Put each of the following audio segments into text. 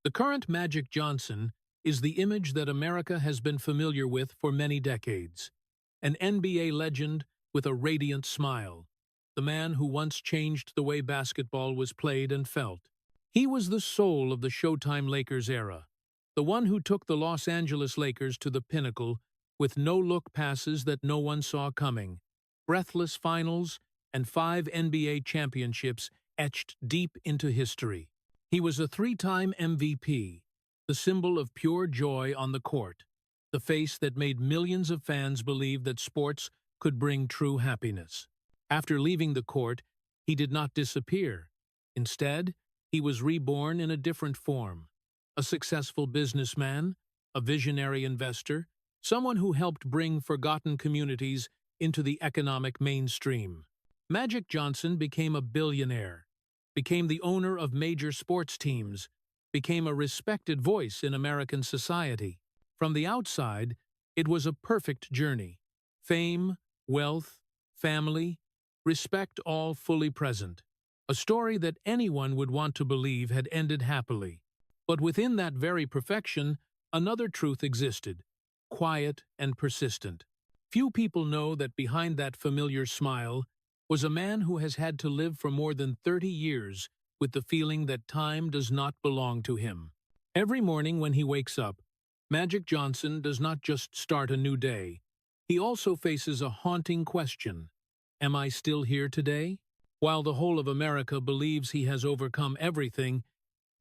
The current Magic Johnson is the image that America has been familiar with for many decades. An NBA legend with a radiant smile. The man who once changed the way basketball was played and felt. He was the soul of the Showtime Lakers era. The one who took the Los Angeles Lakers to the pinnacle with no-look passes that no one saw coming. Breathless finals and 5 NBA championships etched deep into history. He was a 3-time MVP, the symbol of pure joy on the court, the face that made millions of fans believe that sports could bring true happiness. After leaving the court, he did not disappear. Instead, he was reborn in a different form. A successful businessman, a visionary investor, someone who helped bring forgotten communities into the economic mainstream. Magic Johnson became a billionaire, became the owner of major sports teams, became a respected voice in American society. From the outside, it was a perfect journey. Fame, wealth, family, respect all fully present. A story that anyone would want to believe had ended happily. But within that very perfection, another truth existed, quiet and persistent. Few people know that behind that familiar smile was a man who has had to live for more than 30 years with the feeling that time does not belong to him. Every morning when he wakes up, Magic Johnson does not just start a new day. He also faces a haunting question. Am I still here today? While the whole of America believes he has overcome everything,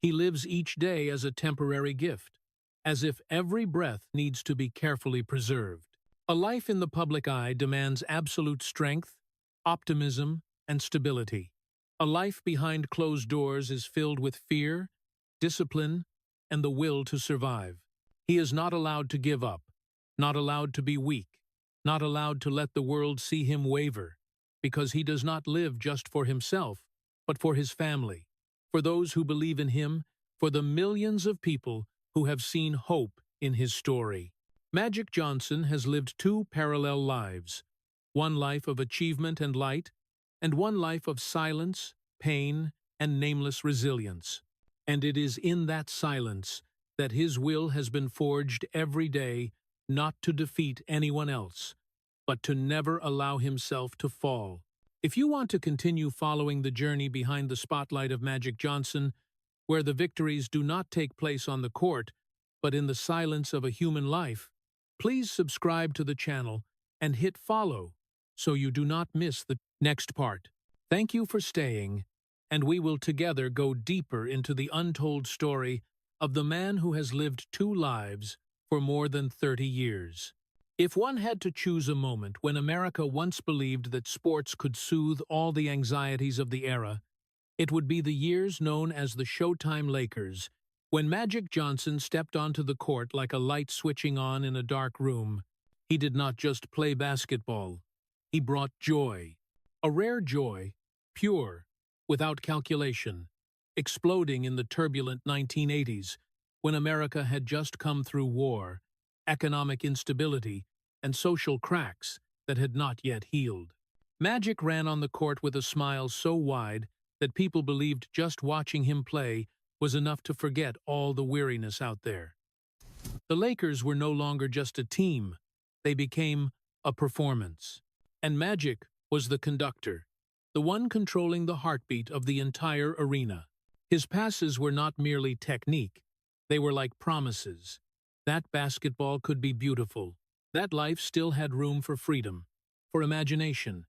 he lives each day as a temporary gift, as if every breath needs to be carefully preserved. A life in the public eye demands absolute strength, optimism, and stability. A life behind closed doors is filled with fear, discipline, and the will to survive. He is not allowed to give up, not allowed to be weak, not allowed to let the world see him waver, because he does not live just for himself, but for his family, for those who believe in him, for the millions of people who have seen hope in his story. Magic Johnson has lived 2 parallel lives, one life of achievement and light, and one life of silence, pain, and nameless resilience. And it is in that silence that his will has been forged every day, not to defeat anyone else, but to never allow himself to fall. If you want to continue following the journey behind the spotlight of Magic Johnson, where the victories do not take place on the court, but in the silence of a human life, please subscribe to the channel and hit follow so you do not miss the next part. Thank you for staying, and we will together go deeper into the untold story of the man who has lived 2 lives for more than 30 years. If one had to choose a moment when America once believed that sports could soothe all the anxieties of the era, it would be the years known as the Showtime Lakers, when Magic Johnson stepped onto the court like a light switching on in a dark room. He did not just play basketball. He brought joy. A rare joy, pure, without calculation, exploding in the turbulent 1980s, when America had just come through war, economic instability, and social cracks that had not yet healed. Magic ran on the court with a smile so wide that people believed just watching him play was enough to forget all the weariness out there. The Lakers were no longer just a team, they became a performance. And Magic was the conductor, the one controlling the heartbeat of the entire arena. His passes were not merely technique, they were like promises. That basketball could be beautiful. That life still had room for freedom, for imagination,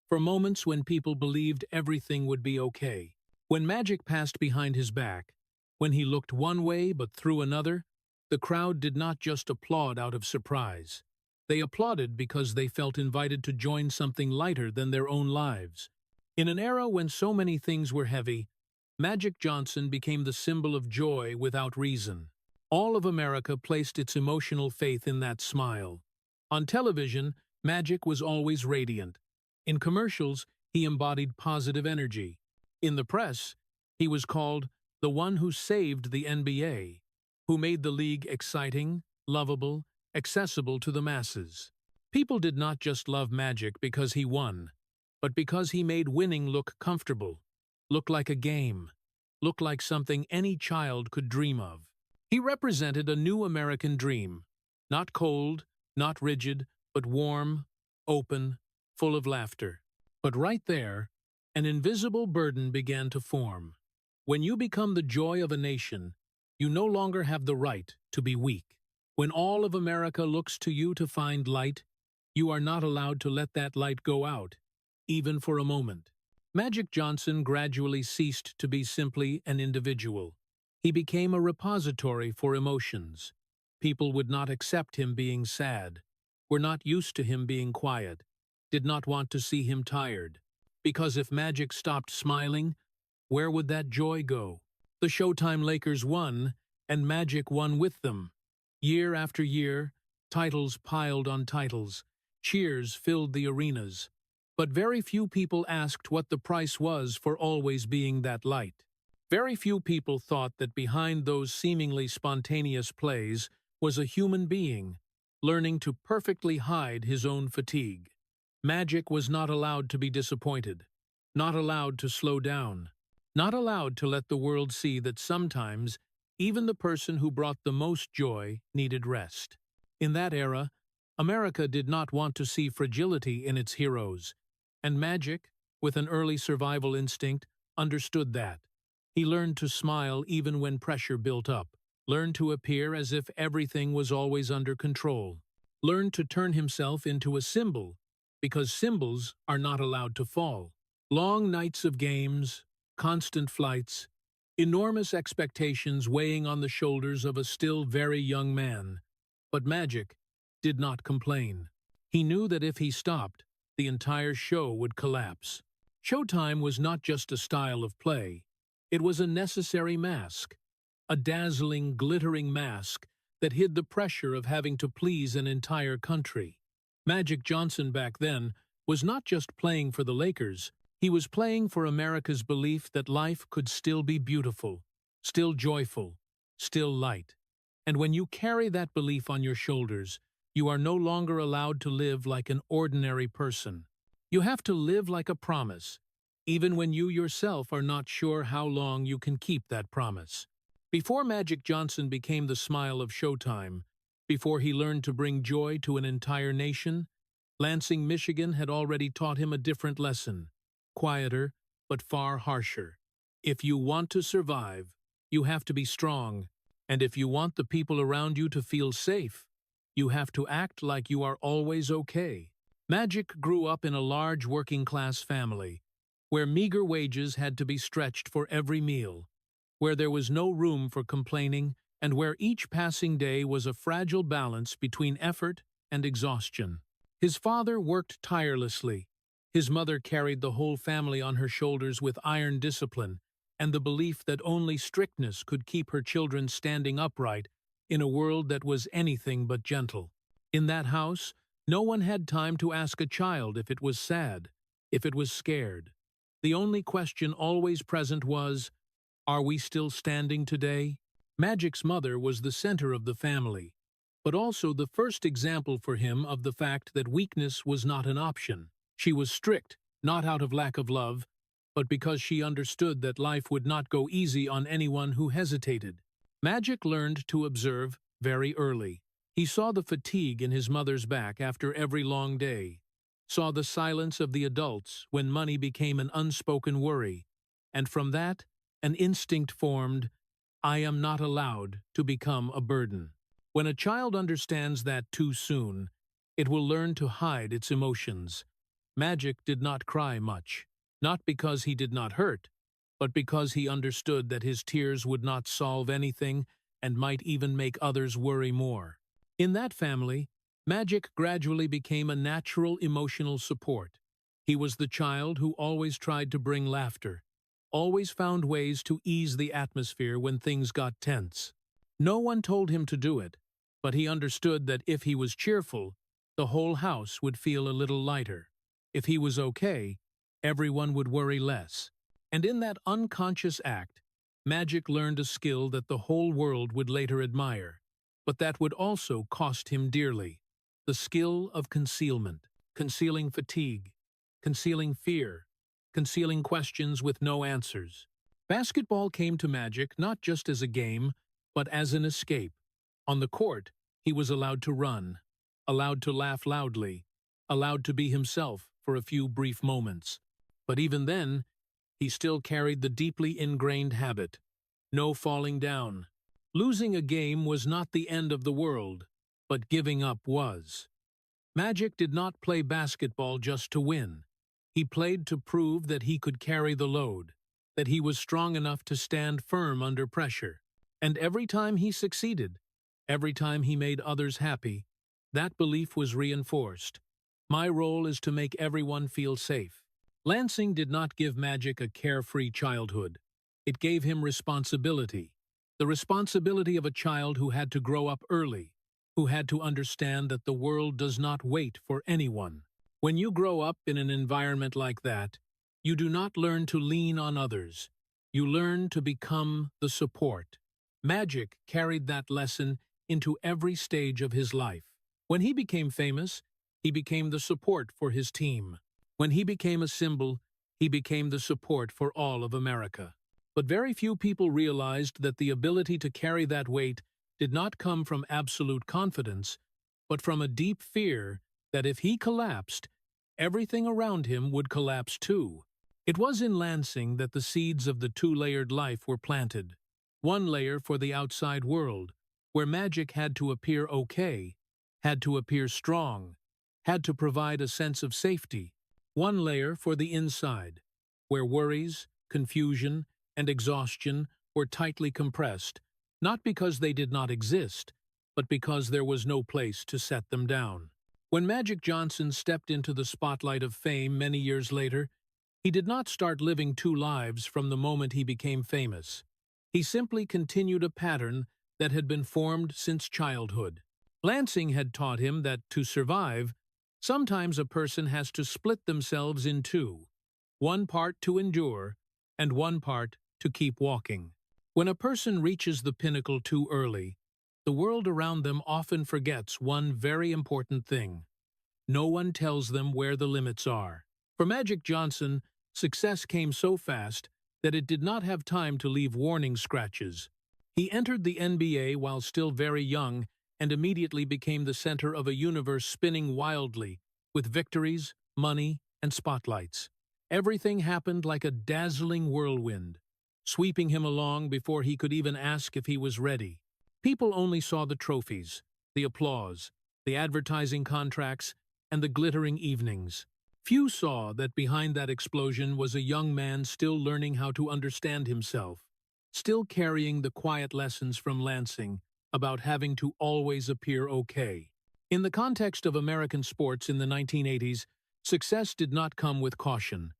for moments when people believed everything would be okay. When Magic passed behind his back, when he looked one way but through another, the crowd did not just applaud out of surprise. They applauded because they felt invited to join something lighter than their own lives. In an era when so many things were heavy, Magic Johnson became the symbol of joy without reason. All of America placed its emotional faith in that smile. On television, Magic was always radiant. In commercials, he embodied positive energy. In the press, he was called the one who saved the NBA, who made the league exciting, lovable, accessible to the masses. People did not just love Magic because he won, but because he made winning look comfortable, look like a game, look like something any child could dream of. He represented a new American dream, not cold, not rigid, but warm, open, full of laughter. But right there, an invisible burden began to form. When you become the joy of a nation, you no longer have the right to be weak. When all of America looks to you to find light, you are not allowed to let that light go out, even for a moment. Magic Johnson gradually ceased to be simply an individual. He became a repository for emotions. People would not accept him being sad, were not used to him being quiet, did not want to see him tired. Because if Magic stopped smiling, where would that joy go? The Showtime Lakers won, and Magic won with them. Year after year, titles piled on titles, cheers filled the arenas. But very few people asked what the price was for always being that light. Very few people thought that behind those seemingly spontaneous plays was a human being, learning to perfectly hide his own fatigue. Magic was not allowed to be disappointed, not allowed to slow down, not allowed to let the world see that sometimes even the person who brought the most joy needed rest. In that era, America did not want to see fragility in its heroes, and Magic, with an early survival instinct, understood that. He learned to smile even when pressure built up, learned to appear as if everything was always under control, learned to turn himself into a symbol, because symbols are not allowed to fall. Long nights of games, constant flights, enormous expectations weighing on the shoulders of a still very young man. But Magic did not complain. He knew that if he stopped, the entire show would collapse. Showtime was not just a style of play. It was a necessary mask, a dazzling, glittering mask that hid the pressure of having to please an entire country. Magic Johnson back then was not just playing for the Lakers, he was playing for America's belief that life could still be beautiful, still joyful, still light. And when you carry that belief on your shoulders, you are no longer allowed to live like an ordinary person. You have to live like a promise, even when you yourself are not sure how long you can keep that promise. Before Magic Johnson became the smile of Showtime, before he learned to bring joy to an entire nation, Lansing, Michigan had already taught him a different lesson, quieter but far harsher. If you want to survive, you have to be strong, and if you want the people around you to feel safe, you have to act like you are always okay. Magic grew up in a large working-class family, where meager wages had to be stretched for every meal, where there was no room for complaining, and where each passing day was a fragile balance between effort and exhaustion. His father worked tirelessly. His mother carried the whole family on her shoulders with iron discipline and the belief that only strictness could keep her children standing upright in a world that was anything but gentle. In that house, no one had time to ask a child if it was sad, if it was scared. The only question always present was, "Are we still standing today?" Magic's mother was the center of the family, but also the first example for him of the fact that weakness was not an option. She was strict, not out of lack of love, but because she understood that life would not go easy on anyone who hesitated. Magic learned to observe very early. He saw the fatigue in his mother's back after every long day, saw the silence of the adults when money became an unspoken worry, and from that, an instinct formed: I am not allowed to become a burden. When a child understands that too soon, it will learn to hide its emotions. Magic did not cry much, not because he did not hurt, but because he understood that his tears would not solve anything and might even make others worry more. In that family, Magic gradually became a natural emotional support. He was the child who always tried to bring laughter, always found ways to ease the atmosphere when things got tense. No one told him to do it, but he understood that if he was cheerful, the whole house would feel a little lighter. If he was okay, everyone would worry less. And in that unconscious act, Magic learned a skill that the whole world would later admire, but that would also cost him dearly: the skill of concealment, concealing fatigue, concealing fear, concealing questions with no answers. Basketball came to Magic not just as a game, but as an escape. On the court, he was allowed to run, allowed to laugh loudly, allowed to be himself for a few brief moments. But even then, he still carried the deeply ingrained habit: no falling down. Losing a game was not the end of the world, but giving up was. Magic did not play basketball just to win. He played to prove that he could carry the load, that he was strong enough to stand firm under pressure. And every time he succeeded, every time he made others happy, that belief was reinforced. My role is to make everyone feel safe. Lansing did not give Magic a carefree childhood. It gave him responsibility. The responsibility of a child who had to grow up early, who had to understand that the world does not wait for anyone. When you grow up in an environment like that, you do not learn to lean on others. You learn to become the support. Magic carried that lesson into every stage of his life. When he became famous, he became the support for his team. When he became a symbol, he became the support for all of America. But very few people realized that the ability to carry that weight did not come from absolute confidence, but from a deep fear that if he collapsed, everything around him would collapse too. It was in Lansing that the seeds of the two-layered life were planted. One layer for the outside world, where Magic had to appear okay, had to appear strong, had to provide a sense of safety. One layer for the inside, where worries, confusion, and exhaustion were tightly compressed, not because they did not exist, but because there was no place to set them down. When Magic Johnson stepped into the spotlight of fame many years later, he did not start living two lives from the moment he became famous. He simply continued a pattern that had been formed since childhood. Lansing had taught him that to survive, sometimes a person has to split themselves in two, one part to endure and one part to keep walking. When a person reaches the pinnacle too early, the world around them often forgets one very important thing. No one tells them where the limits are. For Magic Johnson, success came so fast that it did not have time to leave warning scratches. He entered the NBA while still very young and immediately became the center of a universe spinning wildly, with victories, money, and spotlights. Everything happened like a dazzling whirlwind, sweeping him along before he could even ask if he was ready. People only saw the trophies, the applause, the advertising contracts, and the glittering evenings. Few saw that behind that explosion was a young man still learning how to understand himself, still carrying the quiet lessons from Lansing about having to always appear okay. In the context of American sports in the 1980s, success did not come with caution.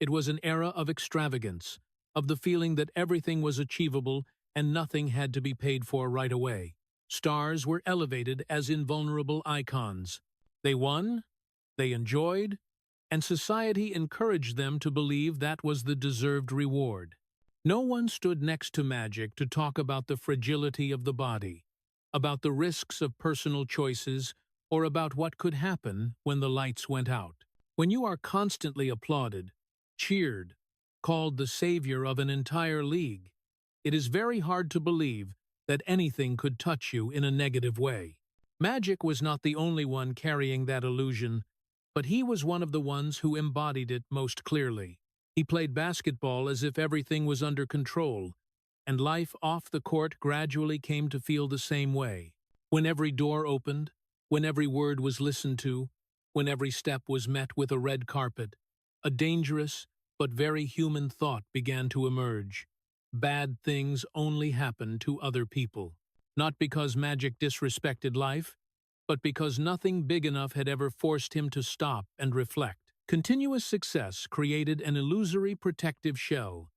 It was an era of extravagance, of the feeling that everything was achievable and nothing had to be paid for right away. Stars were elevated as invulnerable icons. They won, they enjoyed, and society encouraged them to believe that was the deserved reward. No one stood next to Magic to talk about the fragility of the body, about the risks of personal choices, or about what could happen when the lights went out. When you are constantly applauded, cheered, called the savior of an entire league, it is very hard to believe that anything could touch you in a negative way. Magic was not the only one carrying that illusion, but he was one of the ones who embodied it most clearly. He played basketball as if everything was under control, and life off the court gradually came to feel the same way. When every door opened, when every word was listened to, when every step was met with a red carpet, a dangerous but very human thought began to emerge. Bad things only happen to other people. Not because Magic disrespected life, but because nothing big enough had ever forced him to stop and reflect. Continuous success created an illusory protective shell,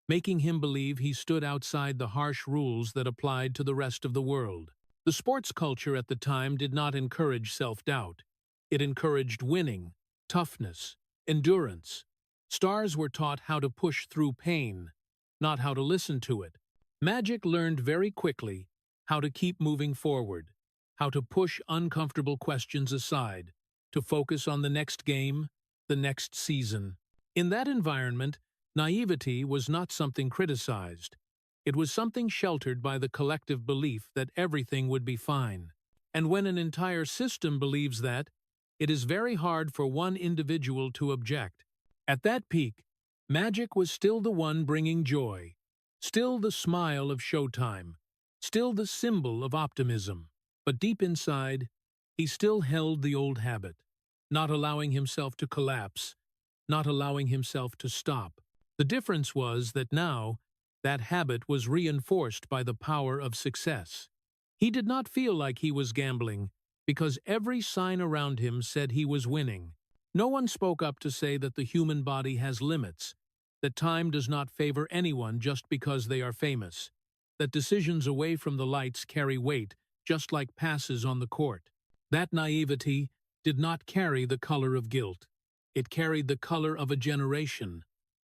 making him believe he stood outside the harsh rules that applied to the rest of the world. The sports culture at the time did not encourage self-doubt. It encouraged winning, toughness, endurance. Stars were taught how to push through pain, not how to listen to it. Magic learned very quickly how to keep moving forward, how to push uncomfortable questions aside, to focus on the next game, the next season. In that environment, naivety was not something criticized. It was something sheltered by the collective belief that everything would be fine. And when an entire system believes that, it is very hard for one individual to object. At that peak, magic was still the one bringing joy, still the smile of showtime, still the symbol of optimism. But deep inside, he still held the old habit, not allowing himself to collapse, not allowing himself to stop. The difference was that now, that habit was reinforced by the power of success. He did not feel like he was gambling, because every sign around him said he was winning. No one spoke up to say that the human body has limits, that time does not favor anyone just because they are famous, that decisions away from the lights carry weight, just like passes on the court. That naivety did not carry the color of guilt. It carried the color of a generation,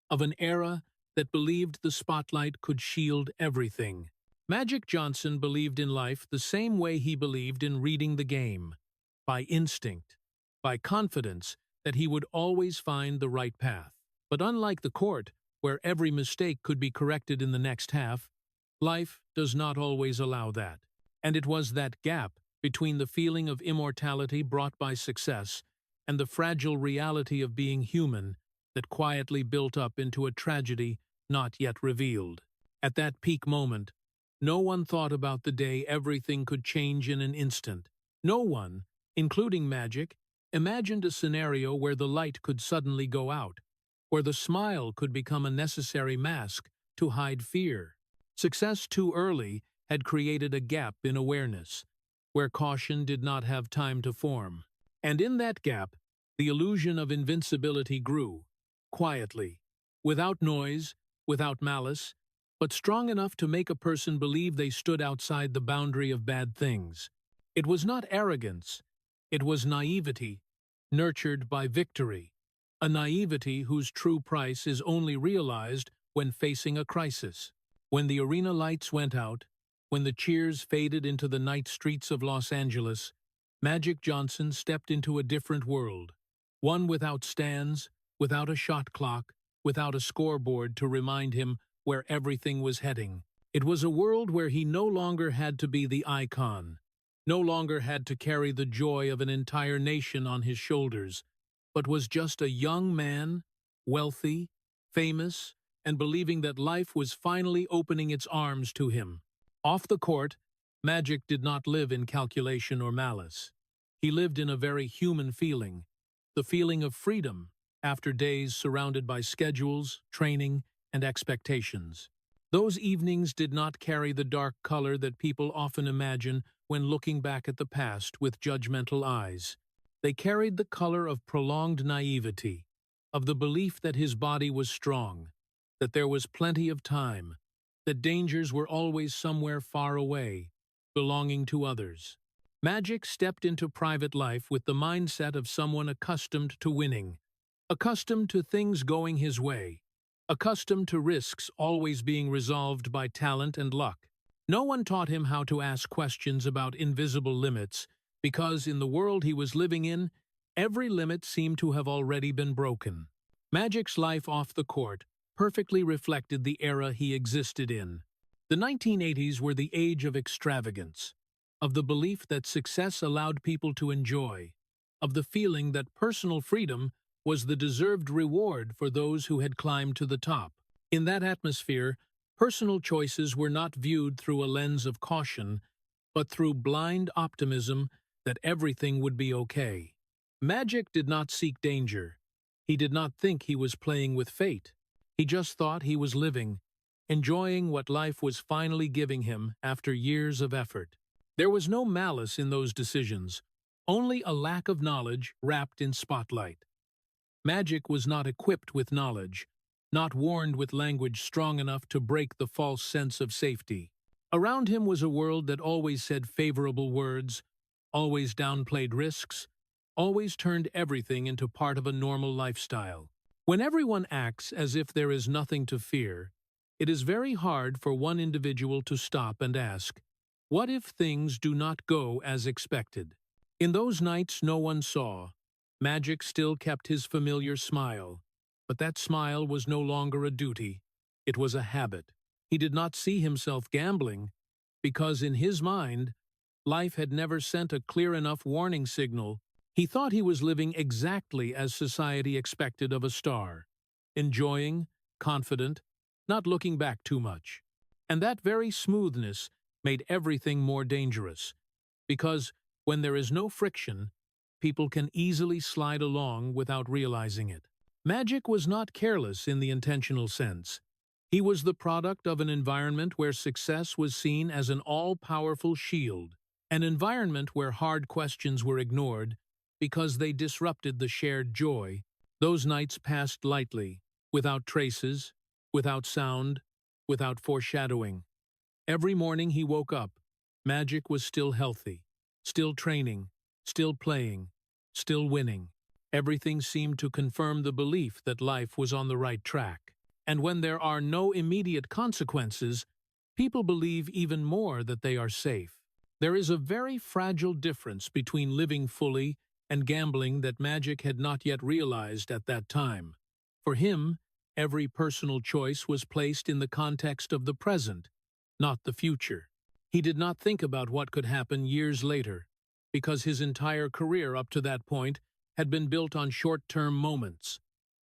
of an era that believed the spotlight could shield everything. Magic Johnson believed in life the same way he believed in reading the game, by instinct, by confidence that he would always find the right path. But unlike the court, where every mistake could be corrected in the next half, life does not always allow that. And it was that gap between the feeling of immortality brought by success and the fragile reality of being human that quietly built up into a tragedy not yet revealed. At that peak moment, no one thought about the day everything could change in an instant. No one, including Magic, imagined a scenario where the light could suddenly go out, where the smile could become a necessary mask to hide fear. Success too early had created a gap in awareness, where caution did not have time to form. And in that gap, the illusion of invincibility grew, quietly, without noise, without malice, but strong enough to make a person believe they stood outside the boundary of bad things. It was not arrogance, it was naivety, nurtured by victory, a naivety whose true price is only realized when facing a crisis. When the arena lights went out, when the cheers faded into the night streets of Los Angeles, Magic Johnson stepped into a different world, one without stands, without a shot clock, without a scoreboard to remind him where everything was heading. It was a world where he no longer had to be the icon, no longer had to carry the joy of an entire nation on his shoulders, but was just a young man, wealthy, famous, and believing that life was finally opening its arms to him. Off the court, Magic did not live in calculation or malice. He lived in a very human feeling, the feeling of freedom after days surrounded by schedules, training, and expectations. Those evenings did not carry the dark color that people often imagine when looking back at the past with judgmental eyes. They carried the color of prolonged naivety, of the belief that his body was strong, that there was plenty of time, that dangers were always somewhere far away, belonging to others. Magic stepped into private life with the mindset of someone accustomed to winning, accustomed to things going his way, accustomed to risks always being resolved by talent and luck. No one taught him how to ask questions about invisible limits, because in the world he was living in, every limit seemed to have already been broken. Magic's life off the court perfectly reflected the era he existed in. The 1980s were the age of extravagance, of the belief that success allowed people to enjoy, of the feeling that personal freedom was the deserved reward for those who had climbed to the top. In that atmosphere, personal choices were not viewed through a lens of caution, but through blind optimism that everything would be okay. Magic did not seek danger. He did not think he was playing with fate. He just thought he was living, enjoying what life was finally giving him after years of effort. There was no malice in those decisions, only a lack of knowledge wrapped in spotlight. Magic was not equipped with knowledge, not warned with language strong enough to break the false sense of safety. Around him was a world that always said favorable words, always downplayed risks, always turned everything into part of a normal lifestyle. When everyone acts as if there is nothing to fear, it is very hard for one individual to stop and ask, what if things do not go as expected? In those nights no one saw, Magic still kept his familiar smile, but that smile was no longer a duty, it was a habit. He did not see himself gambling because in his mind, life had never sent a clear enough warning signal. He thought he was living exactly as society expected of a star, enjoying, confident, not looking back too much. And that very smoothness made everything more dangerous, because when there is no friction, people can easily slide along without realizing it. Magic was not careless in the intentional sense. He was the product of an environment where success was seen as an all-powerful shield, an environment where hard questions were ignored because they disrupted the shared joy. Those nights passed lightly, without traces, without sound, without foreshadowing. Every morning he woke up, Magic was still healthy, still training, still playing, still winning. Everything seemed to confirm the belief that life was on the right track. And when there are no immediate consequences, people believe even more that they are safe. There is a very fragile difference between living fully and gambling that Magic had not yet realized at that time. For him, every personal choice was placed in the context of the present, not the future. He did not think about what could happen years later, because his entire career up to that point had been built on short-term moments.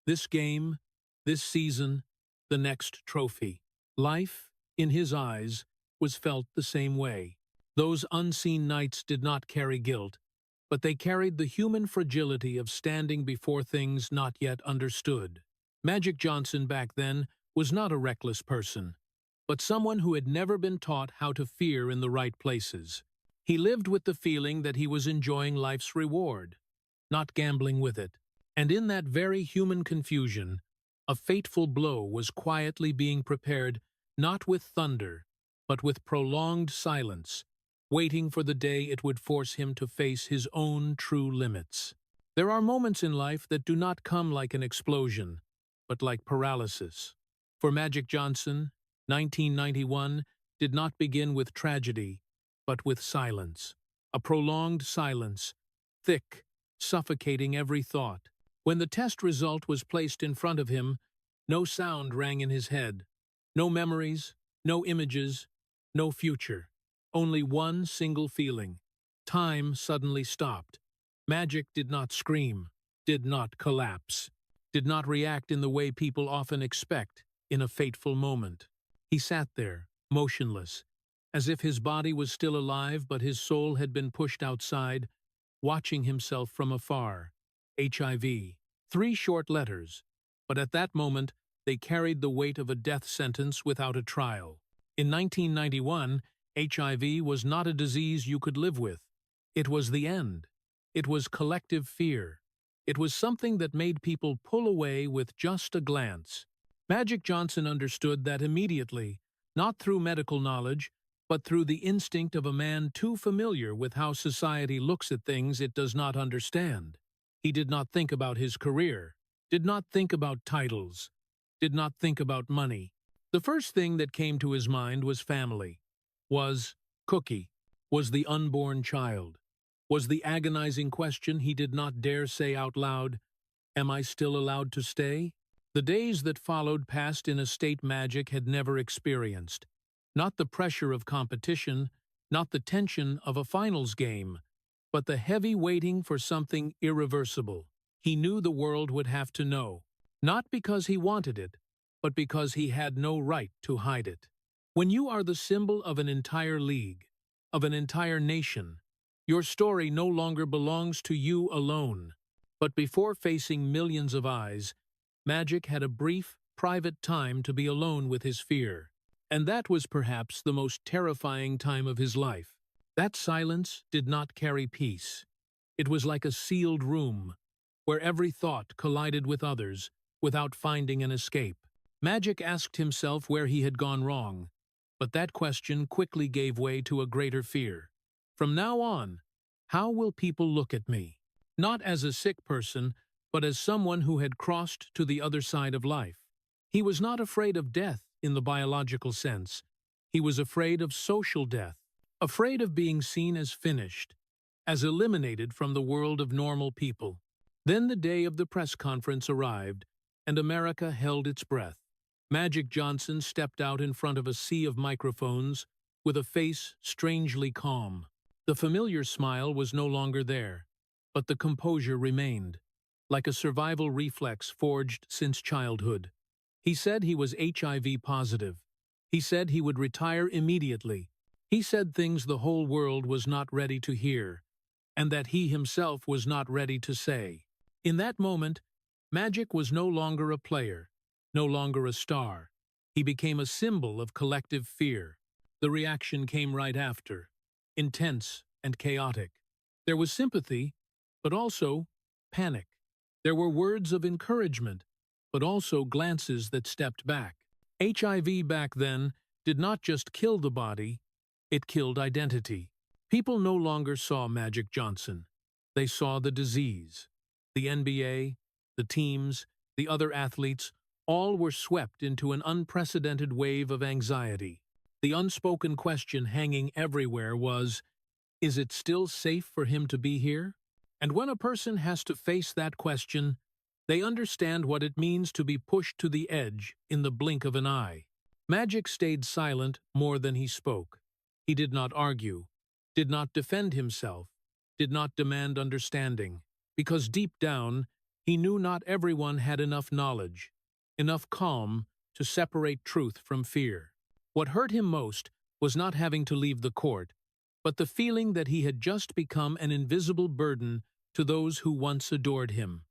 This game, this season, the next trophy. Life, in his eyes, was felt the same way. Those unseen nights did not carry guilt, but they carried the human fragility of standing before things not yet understood. Magic Johnson back then was not a reckless person, but someone who had never been taught how to fear in the right places. He lived with the feeling that he was enjoying life's reward, not gambling with it. And in that very human confusion, a fateful blow was quietly being prepared, not with thunder, but with prolonged silence, waiting for the day it would force him to face his own true limits. There are moments in life that do not come like an explosion, but like paralysis. For Magic Johnson, 1991 did not begin with tragedy, but with silence. A prolonged silence, thick, suffocating every thought. When the test result was placed in front of him, no sound rang in his head. No memories, no images, no future. Only one single feeling. Time suddenly stopped. Magic did not scream, did not collapse, did not react in the way people often expect in a fateful moment. He sat there, motionless, as if his body was still alive but his soul had been pushed outside, watching himself from afar. HIV. 3 short letters, but at that moment they carried the weight of a death sentence without a trial. In 1991, HIV was not a disease you could live with. It was the end. It was collective fear. It was something that made people pull away with just a glance. Magic Johnson understood that immediately, not through medical knowledge, but through the instinct of a man too familiar with how society looks at things it does not understand. He did not think about his career, did not think about titles, did not think about money. The first thing that came to his mind was family, was Cookie, was the unborn child, was the agonizing question he did not dare say out loud, "Am I still allowed to stay?" The days that followed passed in a state Magic had never experienced. Not the pressure of competition, not the tension of a finals game, but the heavy waiting for something irreversible. He knew the world would have to know, not because he wanted it, but because he had no right to hide it. When you are the symbol of an entire league, of an entire nation, your story no longer belongs to you alone. But before facing millions of eyes, Magic had a brief, private time to be alone with his fear. And that was perhaps the most terrifying time of his life. That silence did not carry peace. It was like a sealed room, where every thought collided with others, without finding an escape. Magic asked himself where he had gone wrong, but that question quickly gave way to a greater fear. From now on, how will people look at me? Not as a sick person, but as someone who had crossed to the other side of life. He was not afraid of death in the biological sense. He was afraid of social death, afraid of being seen as finished, as eliminated from the world of normal people. Then the day of the press conference arrived, and America held its breath. Magic Johnson stepped out in front of a sea of microphones with a face strangely calm. The familiar smile was no longer there, but the composure remained, like a survival reflex forged since childhood. He said he was HIV positive. He said he would retire immediately. He said things the whole world was not ready to hear, and that he himself was not ready to say. In that moment, Magic was no longer a player, no longer a star. He became a symbol of collective fear. The reaction came right after, intense and chaotic. There was sympathy, but also panic. There were words of encouragement, but also glances that stepped back. HIV back then did not just kill the body, it killed identity. People no longer saw Magic Johnson. They saw the disease. The NBA, the teams, the other athletes, all were swept into an unprecedented wave of anxiety. The unspoken question hanging everywhere was, is it still safe for him to be here? And when a person has to face that question, they understand what it means to be pushed to the edge in the blink of an eye. Magic stayed silent more than he spoke. He did not argue, did not defend himself, did not demand understanding, because deep down, he knew not everyone had enough knowledge, enough calm to separate truth from fear. What hurt him most was not having to leave the court, but the feeling that he had just become an invisible burden to those who once adored him.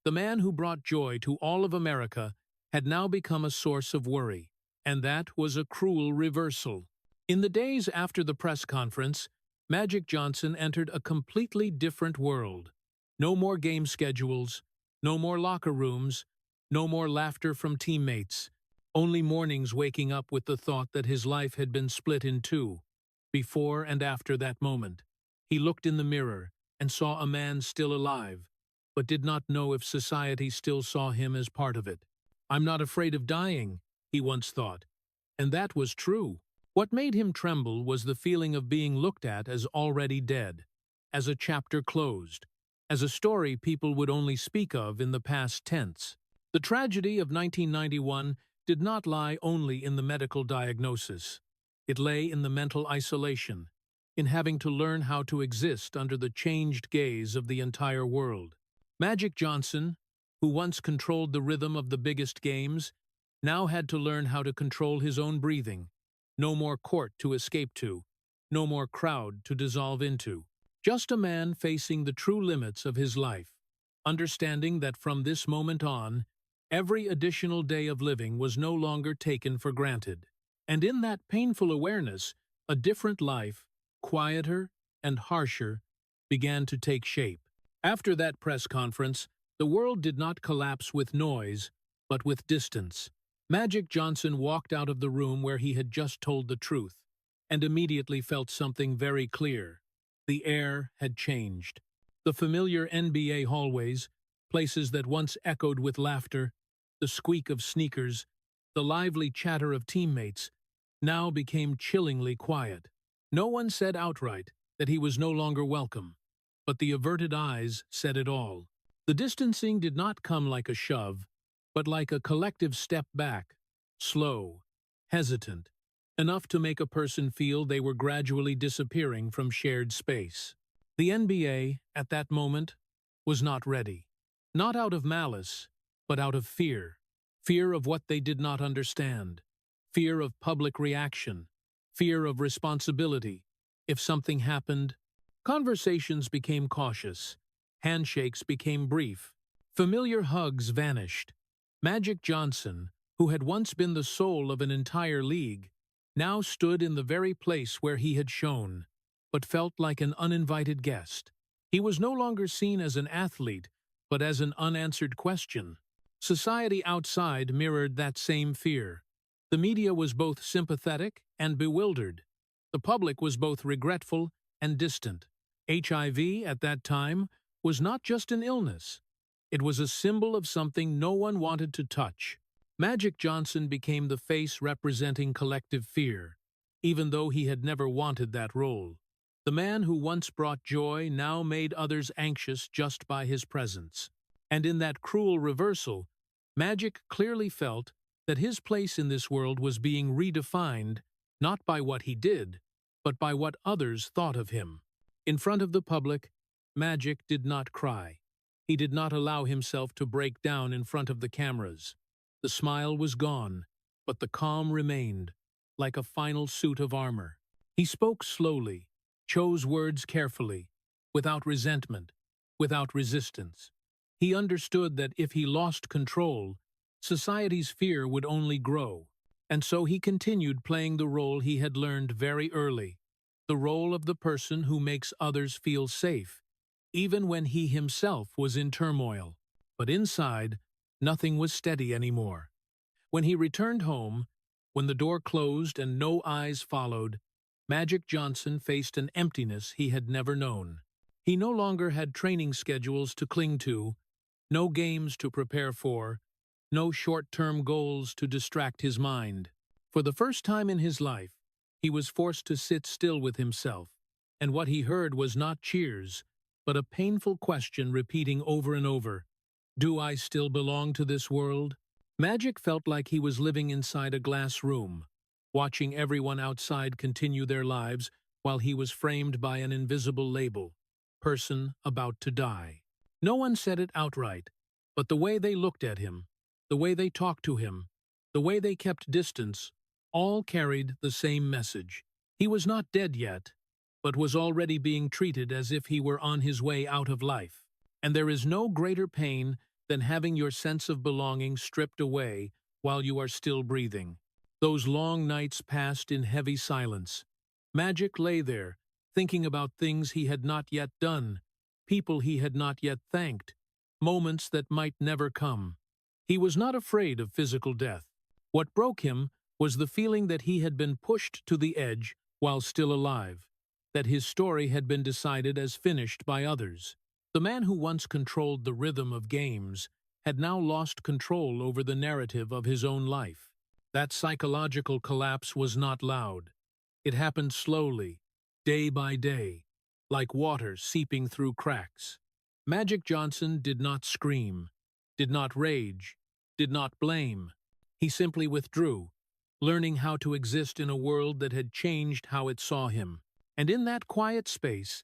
The man who brought joy to all of America had now become a source of worry, and that was a cruel reversal. In the days after the press conference, Magic Johnson entered a completely different world. No more game schedules, no more locker rooms, no more laughter from teammates, only mornings waking up with the thought that his life had been split in two. Before and after that moment, he looked in the mirror and saw a man still alive, but did not know if society still saw him as part of it. "I'm not afraid of dying," he once thought, and that was true. What made him tremble was the feeling of being looked at as already dead, as a chapter closed, as a story people would only speak of in the past tense. The tragedy of 1991 did not lie only in the medical diagnosis. It lay in the mental isolation, in having to learn how to exist under the changed gaze of the entire world. Magic Johnson, who once controlled the rhythm of the biggest games, now had to learn how to control his own breathing. No more court to escape to, no more crowd to dissolve into. Just a man facing the true limits of his life, understanding that from this moment on, every additional day of living was no longer taken for granted. And in that painful awareness, a different life, quieter and harsher, began to take shape. After that press conference, the world did not collapse with noise, but with distance. Magic Johnson walked out of the room where he had just told the truth, and immediately felt something very clear. The air had changed. The familiar NBA hallways, places that once echoed with laughter, the squeak of sneakers, the lively chatter of teammates, now became chillingly quiet. No one said outright that he was no longer welcome, but the averted eyes said it all. The distancing did not come like a shove, but like a collective step back, slow, hesitant, enough to make a person feel they were gradually disappearing from shared space. The NBA, at that moment, was not ready. Not out of malice, but out of fear. Fear of what they did not understand. Fear of public reaction. Fear of responsibility. If something happened, conversations became cautious. Handshakes became brief. Familiar hugs vanished. Magic Johnson, who had once been the soul of an entire league, now stood in the very place where he had shone, but felt like an uninvited guest. He was no longer seen as an athlete, but as an unanswered question. Society outside mirrored that same fear. The media was both sympathetic and bewildered. The public was both regretful and distant. HIV, at that time, was not just an illness. It was a symbol of something no one wanted to touch. Magic Johnson became the face representing collective fear, even though he had never wanted that role. The man who once brought joy now made others anxious just by his presence. And in that cruel reversal, Magic clearly felt that his place in this world was being redefined not by what he did, but by what others thought of him. In front of the public, Magic did not cry. He did not allow himself to break down in front of the cameras. The smile was gone, but the calm remained, like a final suit of armor. He spoke slowly, chose words carefully, without resentment, without resistance. He understood that if he lost control, society's fear would only grow, and so he continued playing the role he had learned very early, the role of the person who makes others feel safe, even when he himself was in turmoil. But inside, nothing was steady anymore. When he returned home, when the door closed and no eyes followed, Magic Johnson faced an emptiness he had never known. He no longer had training schedules to cling to, no games to prepare for, no short-term goals to distract his mind. For the first time in his life, he was forced to sit still with himself, and what he heard was not cheers, but a painful question repeating over and over, "Do I still belong to this world?" Magic felt like he was living inside a glass room, watching everyone outside continue their lives while he was framed by an invisible label, "Person about to die." No one said it outright, but the way they looked at him, the way they talked to him, the way they kept distance, all carried the same message. He was not dead yet, but was already being treated as if he were on his way out of life. And there is no greater pain than having your sense of belonging stripped away while you are still breathing. Those long nights passed in heavy silence. Magic lay there, thinking about things he had not yet done, people he had not yet thanked, moments that might never come. He was not afraid of physical death. What broke him was the feeling that he had been pushed to the edge while still alive, that his story had been decided as finished by others. The man who once controlled the rhythm of games had now lost control over the narrative of his own life. That psychological collapse was not loud. It happened slowly, day by day, like water seeping through cracks. Magic Johnson did not scream, did not rage, did not blame. He simply withdrew, learning how to exist in a world that had changed how it saw him. And in that quiet space,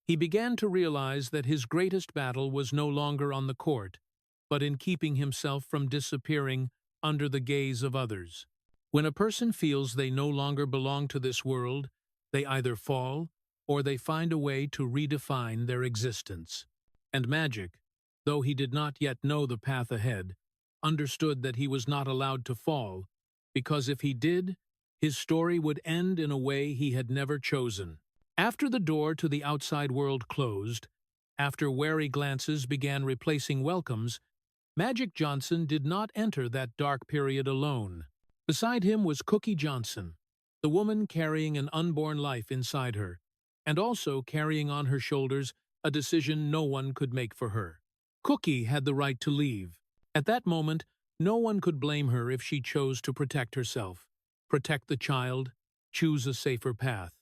he began to realize that his greatest battle was no longer on the court, but in keeping himself from disappearing under the gaze of others. When a person feels they no longer belong to this world, they either fall or they find a way to redefine their existence. And Magic, though he did not yet know the path ahead, understood that he was not allowed to fall, because if he did, his story would end in a way he had never chosen. After the door to the outside world closed, after wary glances began replacing welcomes, Magic Johnson did not enter that dark period alone. Beside him was Cookie Johnson, the woman carrying an unborn life inside her, and also carrying on her shoulders a decision no one could make for her. Cookie had the right to leave. At that moment, no one could blame her if she chose to protect herself, protect the child, choose a safer path.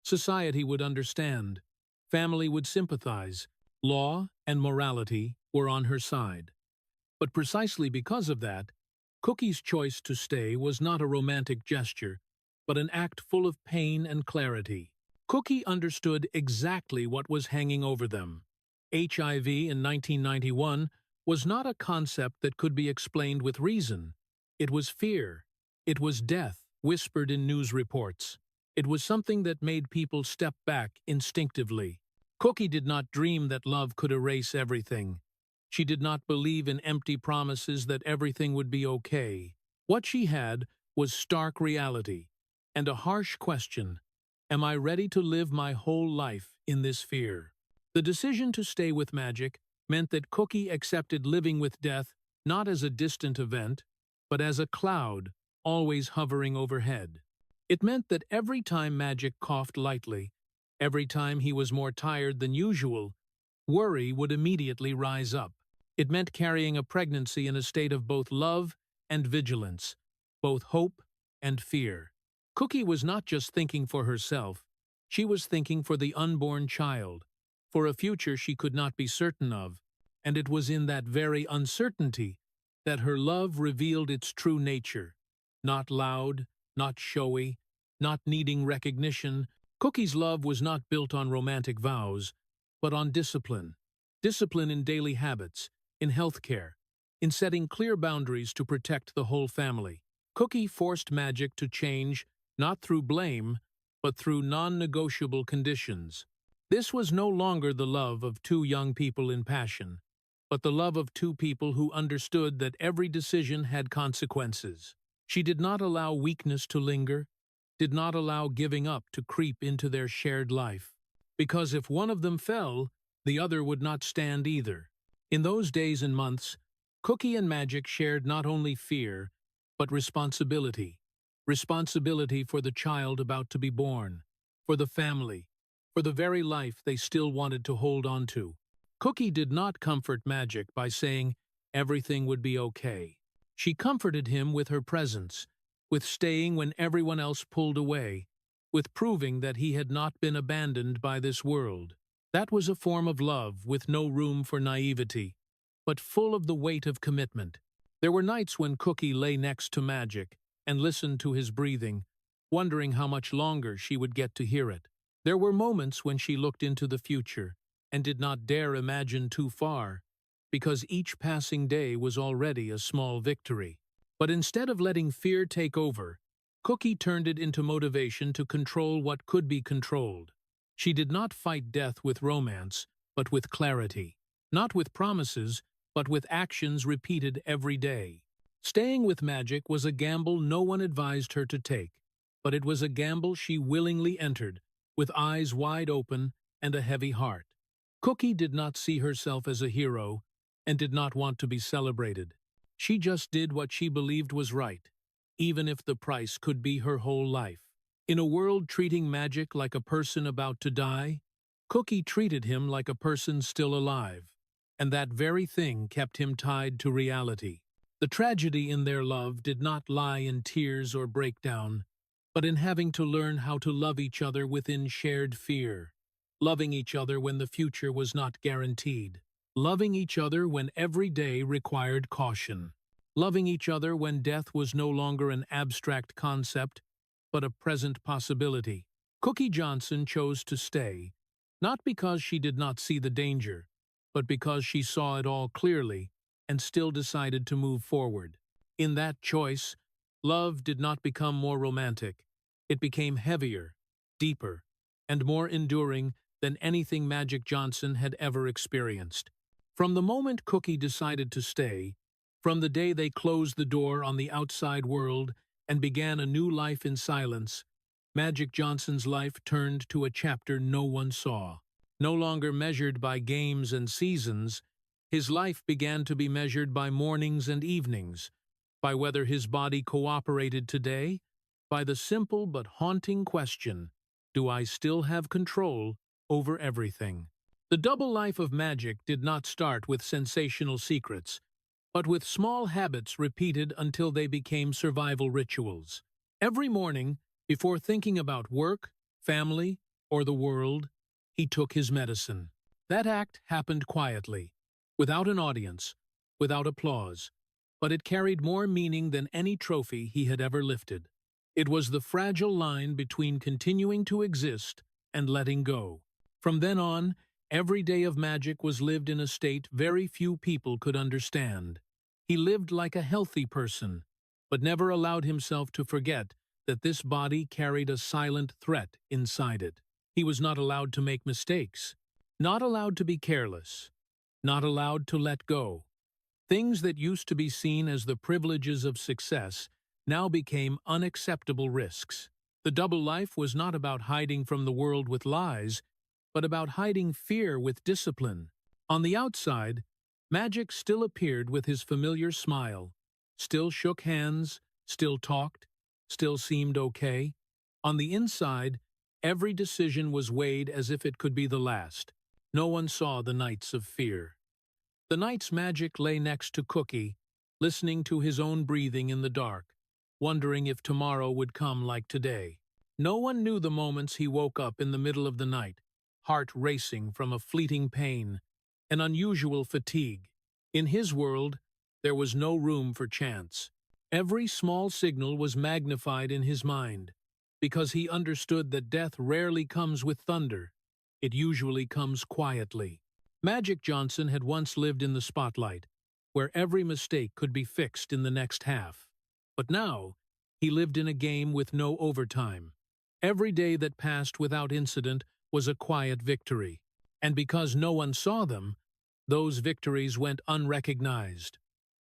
Society would understand. Family would sympathize. Law and morality were on her side. But precisely because of that, Cookie's choice to stay was not a romantic gesture, but an act full of pain and clarity. Cookie understood exactly what was hanging over them. HIV in 1991 was not a concept that could be explained with reason. It was fear. It was death, whispered in news reports. It was something that made people step back instinctively. Cookie did not dream that love could erase everything. She did not believe in empty promises that everything would be okay. What she had was stark reality, and a harsh question: am I ready to live my whole life in this fear? The decision to stay with Magic meant that Cookie accepted living with death not as a distant event, but as a cloud always hovering overhead. It meant that every time Magic coughed lightly, every time he was more tired than usual, worry would immediately rise up. It meant carrying a pregnancy in a state of both love and vigilance, both hope and fear. Cookie was not just thinking for herself, she was thinking for the unborn child, for a future she could not be certain of, and it was in that very uncertainty that her love revealed its true nature. Not loud, not showy, not needing recognition, Cookie's love was not built on romantic vows, but on discipline. Discipline in daily habits, in healthcare, in setting clear boundaries to protect the whole family. Cookie forced Magic to change, not through blame, but through non-negotiable conditions. This was no longer the love of two young people in passion, but the love of two people who understood that every decision had consequences. She did not allow weakness to linger, did not allow giving up to creep into their shared life. Because if one of them fell, the other would not stand either. In those days and months, Cookie and Magic shared not only fear, but responsibility. Responsibility for the child about to be born, for the family, for the very life they still wanted to hold on to. Cookie did not comfort Magic by saying everything would be okay. She comforted him with her presence, with staying when everyone else pulled away, with proving that he had not been abandoned by this world. That was a form of love with no room for naivety, but full of the weight of commitment. There were nights when Cookie lay next to Magic and listened to his breathing, wondering how much longer she would get to hear it. There were moments when she looked into the future and did not dare imagine too far, because each passing day was already a small victory. But instead of letting fear take over, Cookie turned it into motivation to control what could be controlled. She did not fight death with romance, but with clarity. Not with promises, but with actions repeated every day. Staying with Magic was a gamble no one advised her to take, but it was a gamble she willingly entered, with eyes wide open and a heavy heart. Cookie did not see herself as a hero and did not want to be celebrated. She just did what she believed was right, even if the price could be her whole life. In a world treating Magic like a person about to die, Cookie treated him like a person still alive, and that very thing kept him tied to reality. The tragedy in their love did not lie in tears or breakdown, but in having to learn how to love each other within shared fear, loving each other when the future was not guaranteed, loving each other when every day required caution, loving each other when death was no longer an abstract concept, but a present possibility. Cookie Johnson chose to stay, not because she did not see the danger, but because she saw it all clearly and still decided to move forward. In that choice, love did not become more romantic. It became heavier, deeper, and more enduring than anything Magic Johnson had ever experienced. From the moment Cookie decided to stay, from the day they closed the door on the outside world and began a new life in silence, Magic Johnson's life turned to a chapter no one saw. No longer measured by games and seasons, his life began to be measured by mornings and evenings, by whether his body cooperated today, by the simple but haunting question, do I still have control over everything? The double life of Magic did not start with sensational secrets, but with small habits repeated until they became survival rituals. Every morning, before thinking about work, family, or the world, he took his medicine. That act happened quietly, without an audience, without applause, but it carried more meaning than any trophy he had ever lifted. It was the fragile line between continuing to exist and letting go. From then on, every day of Magic was lived in a state very few people could understand. He lived like a healthy person, but never allowed himself to forget that this body carried a silent threat inside it. He was not allowed to make mistakes, not allowed to be careless, not allowed to let go. Things that used to be seen as the privileges of success now became unacceptable risks. The double life was not about hiding from the world with lies, but about hiding fear with discipline. On the outside, Magic still appeared with his familiar smile, still shook hands, still talked, still seemed okay. On the inside, every decision was weighed as if it could be the last. No one saw the nights of fear. The nights Magic lay next to Cookie, listening to his own breathing in the dark, wondering if tomorrow would come like today. No one knew the moments he woke up in the middle of the night, heart racing from a fleeting pain, an unusual fatigue. In his world, There was no room for chance. Every small signal was magnified in his mind, because he understood that death rarely comes with thunder. It usually comes quietly. Magic Johnson had once lived in the spotlight, where every mistake could be fixed in the next half. But now, he lived in a game with no overtime. Every day that passed without incident was a quiet victory. And because no one saw them, those victories went unrecognized.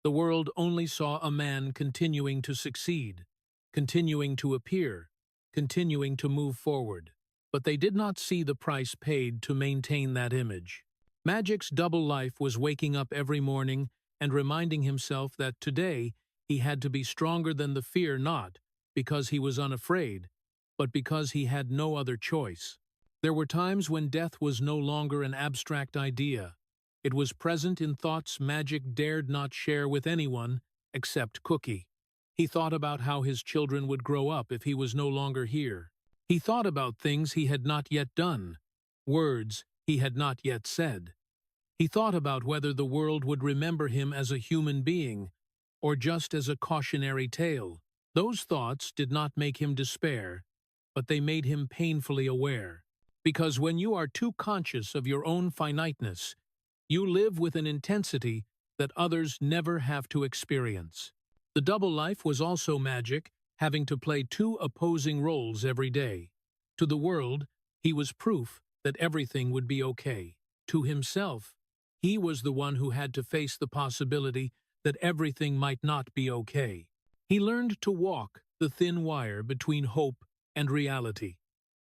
The world only saw a man continuing to succeed, continuing to appear, continuing to move forward. But they did not see the price paid to maintain that image. Magic's double life was waking up every morning and reminding himself that today he had to be stronger than the fear, not because he was unafraid, but because he had no other choice. There were times when death was no longer an abstract idea. It was present in thoughts Magic dared not share with anyone except Cookie. He thought about how his children would grow up if he was no longer here. He thought about things he had not yet done, words he had not yet said. He thought about whether the world would remember him as a human being, or just as a cautionary tale. Those thoughts did not make him despair, but they made him painfully aware. Because when you are too conscious of your own finiteness, you live with an intensity that others never have to experience. The double life was also Magic, having to play two opposing roles every day. To the world, he was proof that everything would be okay. To himself, he was the one who had to face the possibility that everything might not be okay. He learned to walk the thin wire between hope and reality,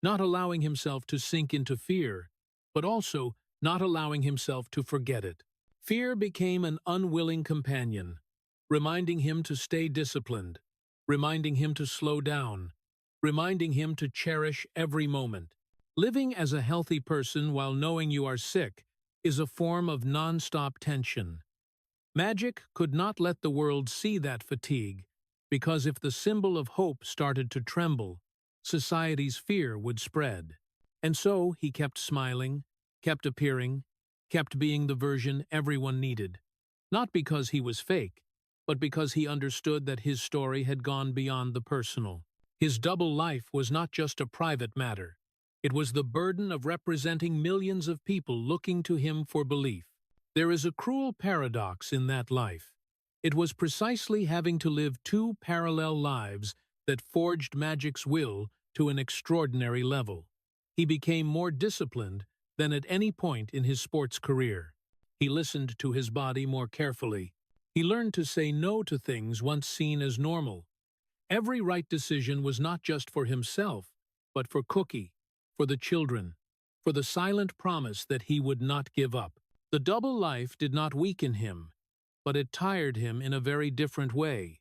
not allowing himself to sink into fear, but also not allowing himself to forget it. Fear became an unwilling companion, reminding him to stay disciplined, reminding him to slow down, reminding him to cherish every moment. Living as a healthy person while knowing you are sick is a form of non-stop tension. Magic could not let the world see that fatigue, because if the symbol of hope started to tremble, society's fear would spread. And so he kept smiling, kept appearing, kept being the version everyone needed. Not because he was fake, but because he understood that his story had gone beyond the personal. His double life was not just a private matter. It was the burden of representing millions of people looking to him for belief. There is a cruel paradox in that life. It was precisely having to live two parallel lives that forged Magic's will to an extraordinary level. He became more disciplined than at any point in his sports career. He listened to his body more carefully. He learned to say no to things once seen as normal. Every right decision was not just for himself, but for Cookie, for the children, for the silent promise that he would not give up. The double life did not weaken him, but it tired him in a very different way,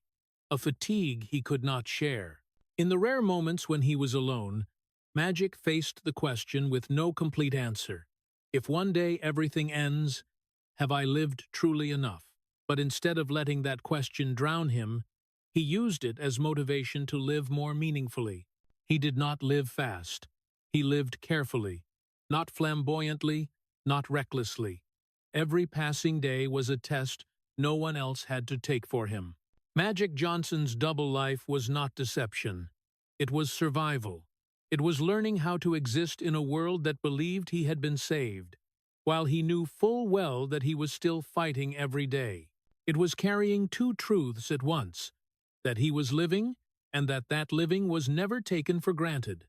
a fatigue he could not share. In the rare moments when he was alone, Magic faced the question with no complete answer. If one day everything ends, have I lived truly enough? But instead of letting that question drown him, he used it as motivation to live more meaningfully. He did not live fast. He lived carefully, not flamboyantly, not recklessly. Every passing day was a test no one else had to take for him. Magic Johnson's double life was not deception. It was survival. It was learning how to exist in a world that believed he had been saved, while he knew full well that he was still fighting every day. It was carrying two truths at once, that he was living and that living was never taken for granted.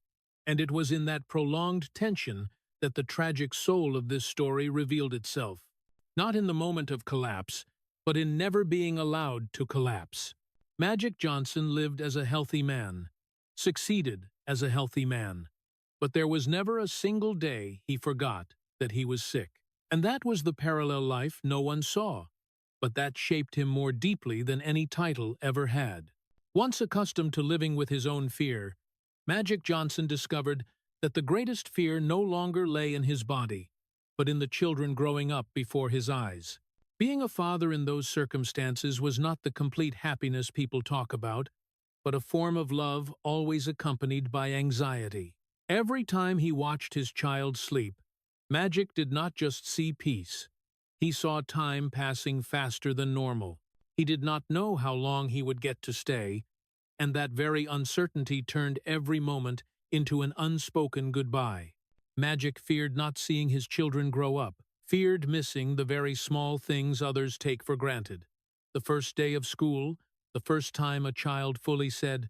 And it was in that prolonged tension that the tragic soul of this story revealed itself. Not in the moment of collapse, but in never being allowed to collapse. Magic Johnson lived as a healthy man, succeeded as a healthy man, but there was never a single day he forgot that he was sick. And that was the parallel life no one saw, but that shaped him more deeply than any title ever had. Once accustomed to living with his own fear, Magic Johnson discovered that the greatest fear no longer lay in his body, but in the children growing up before his eyes. Being a father in those circumstances was not the complete happiness people talk about, but a form of love always accompanied by anxiety. Every time he watched his child sleep, Magic did not just see peace. He saw time passing faster than normal. He did not know how long he would get to stay, and that very uncertainty turned every moment into an unspoken goodbye. Magic feared not seeing his children grow up, feared missing the very small things others take for granted. The first day of school, the first time a child fully said,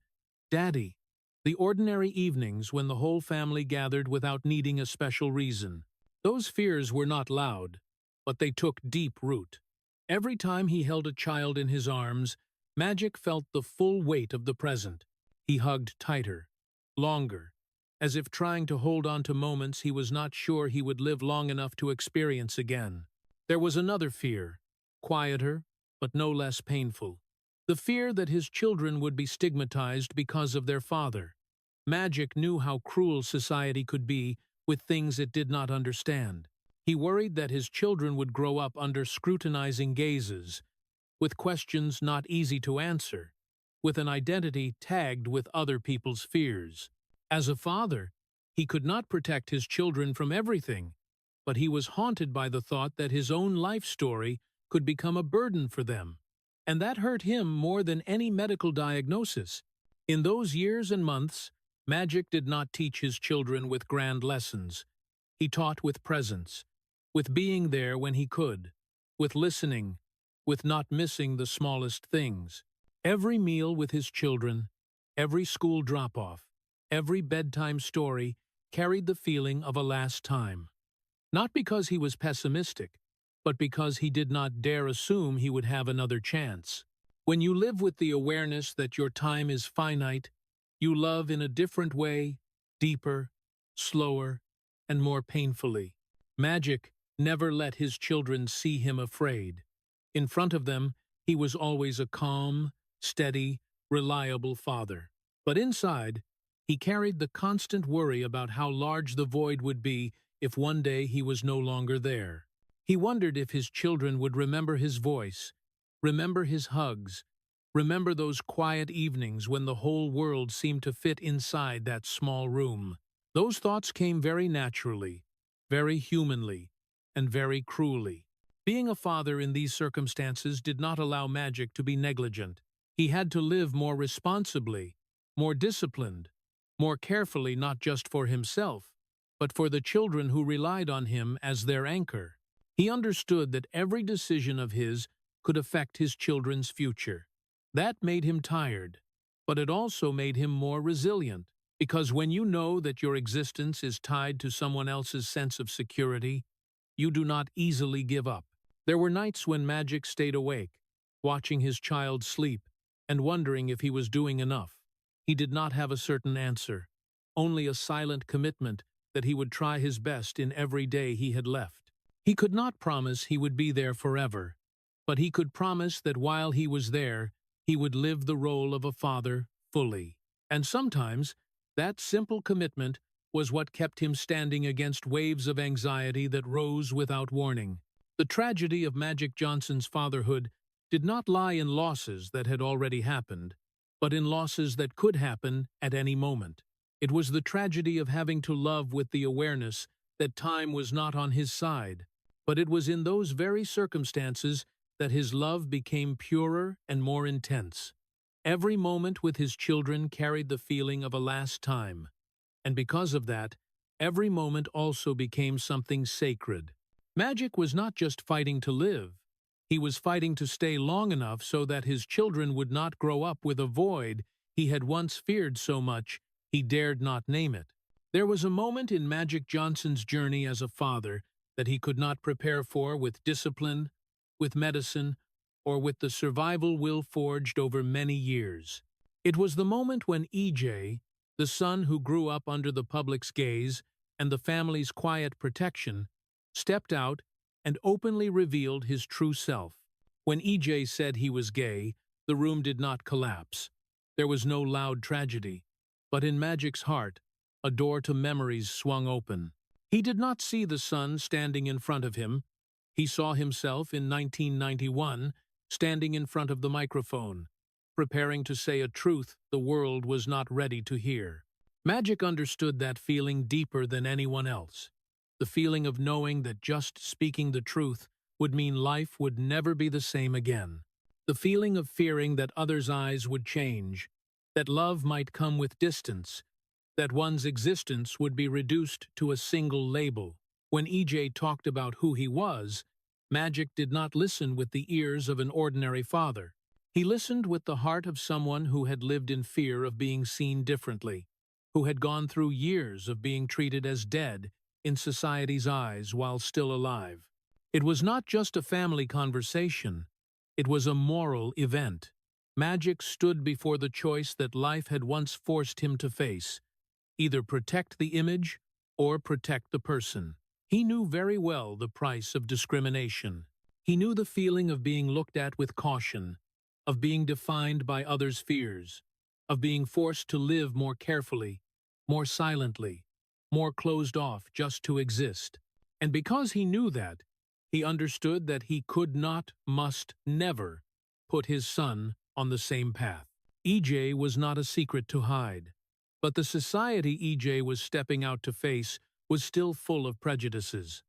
"Daddy," the ordinary evenings when the whole family gathered without needing a special reason. Those fears were not loud, but they took deep root. Every time he held a child in his arms, Magic felt the full weight of the present. He hugged tighter, longer, as if trying to hold on to moments he was not sure he would live long enough to experience again. There was another fear, quieter, but no less painful. The fear that his children would be stigmatized because of their father. Magic knew how cruel society could be with things it did not understand. He worried that his children would grow up under scrutinizing gazes, with questions not easy to answer, with an identity tagged with other people's fears. As a father, he could not protect his children from everything, but he was haunted by the thought that his own life story could become a burden for them. And that hurt him more than any medical diagnosis. In those years and months, Magic did not teach his children with grand lessons. He taught with presence, with being there when he could, with listening, with not missing the smallest things. Every meal with his children, every school drop-off, every bedtime story carried the feeling of a last time. Not because he was pessimistic, but because he did not dare assume he would have another chance. When you live with the awareness that your time is finite, you love in a different way, deeper, slower, and more painfully. Magic never let his children see him afraid. In front of them, he was always a calm, steady, reliable father. But inside, he carried the constant worry about how large the void would be if one day he was no longer there. He wondered if his children would remember his voice, remember his hugs, remember those quiet evenings when the whole world seemed to fit inside that small room. Those thoughts came very naturally, very humanly, and very cruelly. Being a father in these circumstances did not allow Magic to be negligent. He had to live more responsibly, more disciplined, more carefully not just for himself, but for the children who relied on him as their anchor. He understood that every decision of his could affect his children's future. That made him tired, but it also made him more resilient, because when you know that your existence is tied to someone else's sense of security, you do not easily give up. There were nights when Magic stayed awake, watching his child sleep and wondering if he was doing enough. He did not have a certain answer, only a silent commitment that he would try his best in every day he had left. He could not promise he would be there forever, but he could promise that while he was there, he would live the role of a father fully. And sometimes, that simple commitment was what kept him standing against waves of anxiety that rose without warning. The tragedy of Magic Johnson's fatherhood did not lie in losses that had already happened, but in losses that could happen at any moment. It was the tragedy of having to love with the awareness that time was not on his side, but it was in those very circumstances that his love became purer and more intense. Every moment with his children carried the feeling of a last time, and because of that, every moment also became something sacred. Magic was not just fighting to live. He was fighting to stay long enough so that his children would not grow up with a void he had once feared so much he dared not name it. There was a moment in Magic Johnson's journey as a father that he could not prepare for with discipline, with medicine, or with the survival will forged over many years. It was the moment when EJ, the son who grew up under the public's gaze and the family's quiet protection, stepped out and openly revealed his true self. When EJ said he was gay, the room did not collapse. There was no loud tragedy, but in Magic's heart, a door to memories swung open. He did not see the son standing in front of him. He saw himself in 1991, standing in front of the microphone, preparing to say a truth the world was not ready to hear. Magic understood that feeling deeper than anyone else. The feeling of knowing that just speaking the truth would mean life would never be the same again. The feeling of fearing that others' eyes would change, that love might come with distance, that one's existence would be reduced to a single label. When EJ talked about who he was, Magic did not listen with the ears of an ordinary father. He listened with the heart of someone who had lived in fear of being seen differently, who had gone through years of being treated as dead in society's eyes while still alive. It was not just a family conversation, it was a moral event. Magic stood before the choice that life had once forced him to face: either protect the image or protect the person. He knew very well the price of discrimination. He knew the feeling of being looked at with caution, of being defined by others' fears, of being forced to live more carefully, more silently, more closed off just to exist. And because he knew that, he understood that he could not, must, never put his son on the same path. EJ was not a secret to hide, but the society EJ was stepping out to face was still full of prejudices.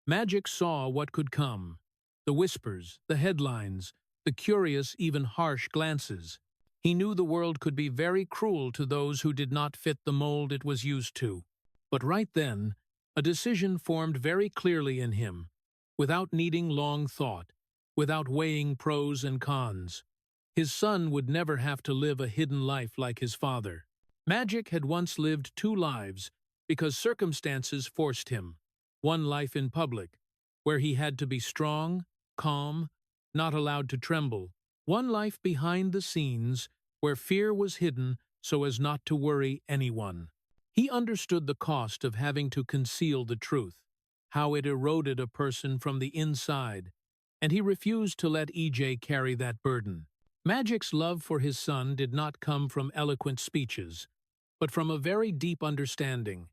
Magic saw what could come: the whispers, the headlines, the curious, even harsh glances. He knew the world could be very cruel to those who did not fit the mold it was used to. But right then, a decision formed very clearly in him, without needing long thought, without weighing pros and cons. His son would never have to live a hidden life like his father. Magic had once lived two lives because circumstances forced him. One life in public, where he had to be strong, calm, not allowed to tremble. One life behind the scenes, where fear was hidden so as not to worry anyone. He understood the cost of having to conceal the truth, how it eroded a person from the inside, and he refused to let EJ carry that burden. Magic's love for his son did not come from eloquent speeches, but from a very deep understanding.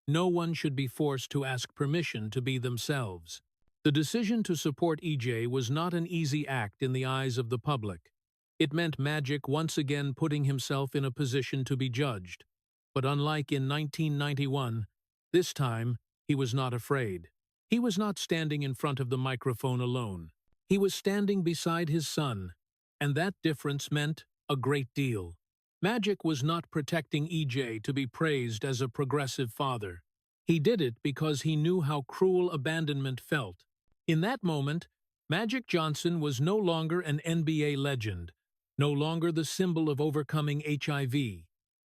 No one should be forced to ask permission to be themselves. The decision to support EJ was not an easy act in the eyes of the public. It meant Magic once again putting himself in a position to be judged. But unlike in 1991, this time he was not afraid. He was not standing in front of the microphone alone. He was standing beside his son, and that difference meant a great deal. Magic was not protecting EJ to be praised as a progressive father. He did it because he knew how cruel abandonment felt. In that moment, Magic Johnson was no longer an NBA legend, no longer the symbol of overcoming HIV,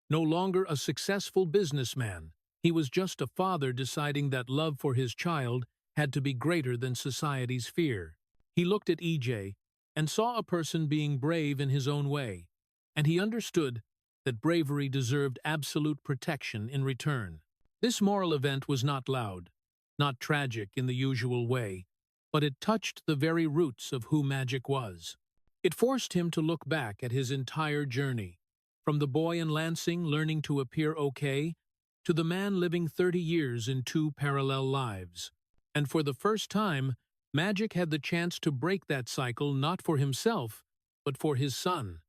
no longer a successful businessman. He was just a father deciding that love for his child had to be greater than society's fear. He looked at EJ and saw a person being brave in his own way, and he understood that bravery deserved absolute protection in return. This moral event was not loud, not tragic in the usual way, but it touched the very roots of who Magic was. It forced him to look back at his entire journey, from the boy in Lansing learning to appear okay, to the man living 30 years in two parallel lives. And for the first time, Magic had the chance to break that cycle not for himself, but for his son.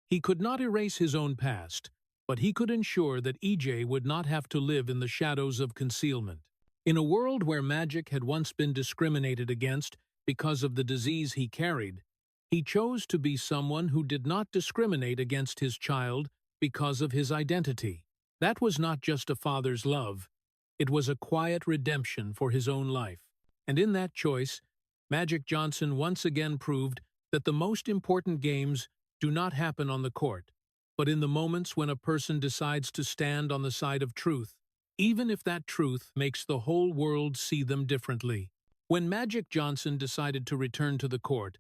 He could not erase his own past, but he could ensure that EJ would not have to live in the shadows of concealment. In a world where Magic had once been discriminated against because of the disease he carried, he chose to be someone who did not discriminate against his child because of his identity. That was not just a father's love, it was a quiet redemption for his own life. And in that choice, Magic Johnson once again proved that the most important games do not happen on the court, but in the moments when a person decides to stand on the side of truth, even if that truth makes the whole world see them differently. When Magic Johnson decided to return to the court,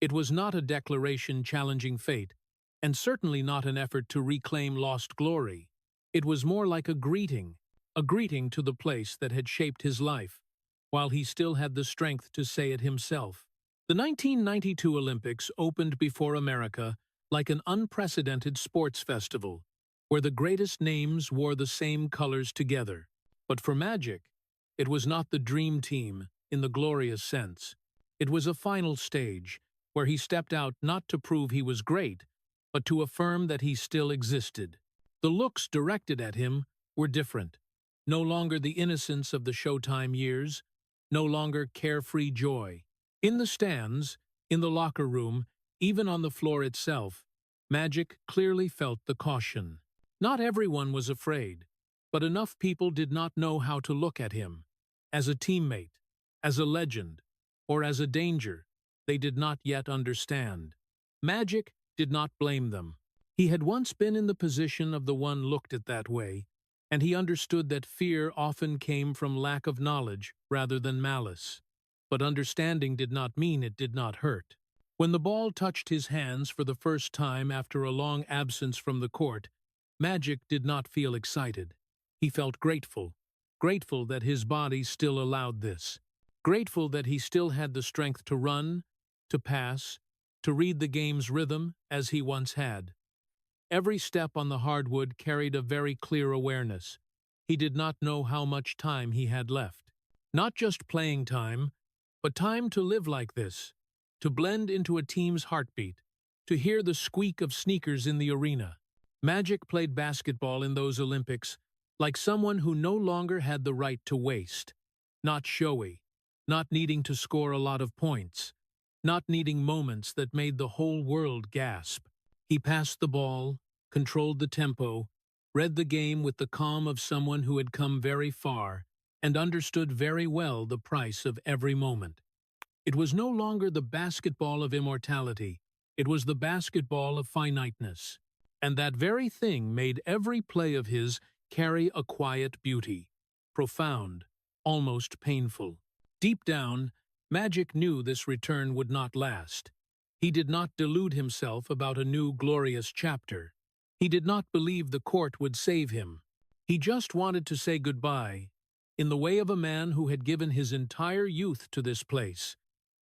it was not a declaration challenging fate, and certainly not an effort to reclaim lost glory. It was more like a greeting to the place that had shaped his life, while he still had the strength to say it himself. The 1992 Olympics opened before America like an unprecedented sports festival, where the greatest names wore the same colors together. But for Magic, it was not the dream team in the glorious sense. It was a final stage, where he stepped out not to prove he was great, but to affirm that he still existed. The looks directed at him were different. No longer the innocence of the Showtime years, no longer carefree joy. In the stands, in the locker room, Even on the floor itself, Magic clearly felt the caution. Not everyone was afraid, but enough people did not know how to look at him. As a teammate, as a legend, or as a danger, they did not yet understand. Magic did not blame them. He had once been in the position of the one looked at that way, and he understood that fear often came from lack of knowledge rather than malice. But understanding did not mean it did not hurt. When the ball touched his hands for the first time after a long absence from the court, Magic did not feel excited. He felt grateful. Grateful that his body still allowed this. Grateful that he still had the strength to run, to pass, to read the game's rhythm as he once had. Every step on the hardwood carried a very clear awareness. He did not know how much time he had left. Not just playing time, but time to live like this, to blend into a team's heartbeat, to hear the squeak of sneakers in the arena. Magic played basketball in those Olympics like someone who no longer had the right to waste. Not showy, not needing to score a lot of points, not needing moments that made the whole world gasp. He passed the ball, controlled the tempo, read the game with the calm of someone who had come very far and understood very well the price of every moment. It was no longer the basketball of immortality, it was the basketball of finiteness. And that very thing made every play of his carry a quiet beauty, profound, almost painful. Deep down, Magic knew this return would not last. He did not delude himself about a new glorious chapter. He did not believe the court would save him. He just wanted to say goodbye, in the way of a man who had given his entire youth to this place,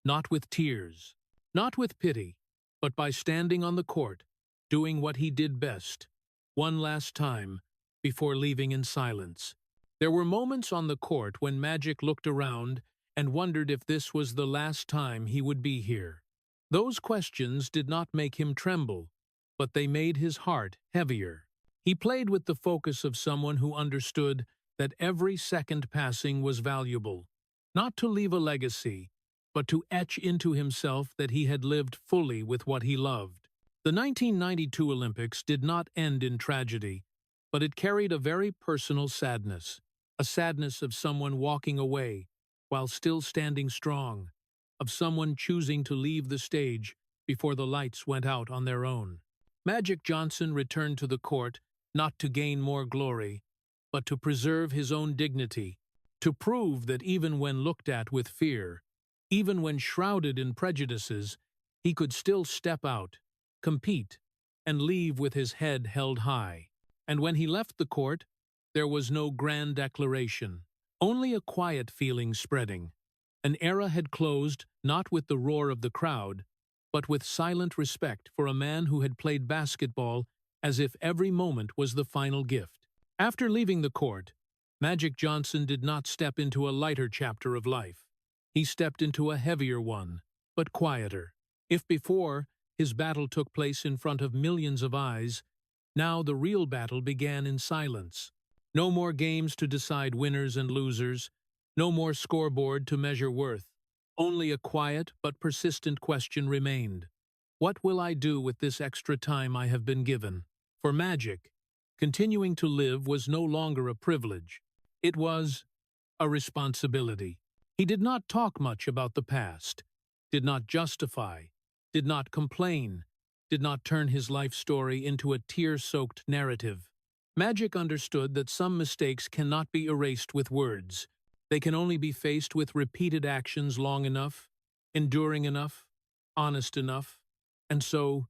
not with tears, not with pity, but by standing on the court, doing what he did best, one last time, before leaving in silence. There were moments on the court when Magic looked around and wondered if this was the last time he would be here. Those questions did not make him tremble, but they made his heart heavier. He played with the focus of someone who understood that every second passing was valuable, not to leave a legacy, but to etch into himself that he had lived fully with what he loved. The 1992 Olympics did not end in tragedy, but it carried a very personal sadness, a sadness of someone walking away while still standing strong, of someone choosing to leave the stage before the lights went out on their own. Magic Johnson returned to the court not to gain more glory, but to preserve his own dignity, to prove that even when looked at with fear, even when shrouded in prejudices, he could still step out, compete, and leave with his head held high. And when he left the court, there was no grand declaration, only a quiet feeling spreading. An era had closed not with the roar of the crowd, but with silent respect for a man who had played basketball as if every moment was the final gift. After leaving the court, Magic Johnson did not step into a lighter chapter of life. He stepped into a heavier one, but quieter. If before, his battle took place in front of millions of eyes, now the real battle began in silence. No more games to decide winners and losers, no more scoreboard to measure worth. Only a quiet but persistent question remained. What will I do with this extra time I have been given? For Magic, continuing to live was no longer a privilege. It was a responsibility. He did not talk much about the past, did not justify, did not complain, did not turn his life story into a tear-soaked narrative. Magic understood that some mistakes cannot be erased with words. They can only be faced with repeated actions long enough, enduring enough, honest enough, and so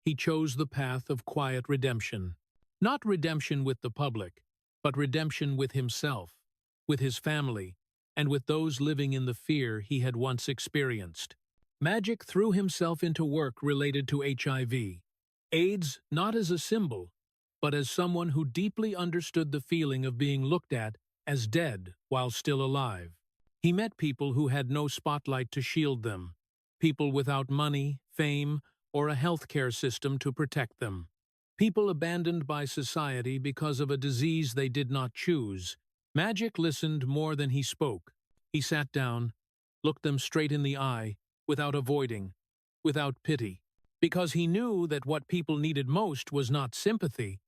he chose the path of quiet redemption. Not redemption with the public, but redemption with himself, with his family, and with those living in the fear he had once experienced. Magic threw himself into work related to HIV, AIDS not as a symbol, but as someone who deeply understood the feeling of being looked at as dead while still alive. He met people who had no spotlight to shield them, people without money, fame, or a healthcare system to protect them, people abandoned by society because of a disease they did not choose. Magic listened more than he spoke. He sat down, looked them straight in the eye, without avoiding, without pity, because he knew that what people needed most was not sympathy,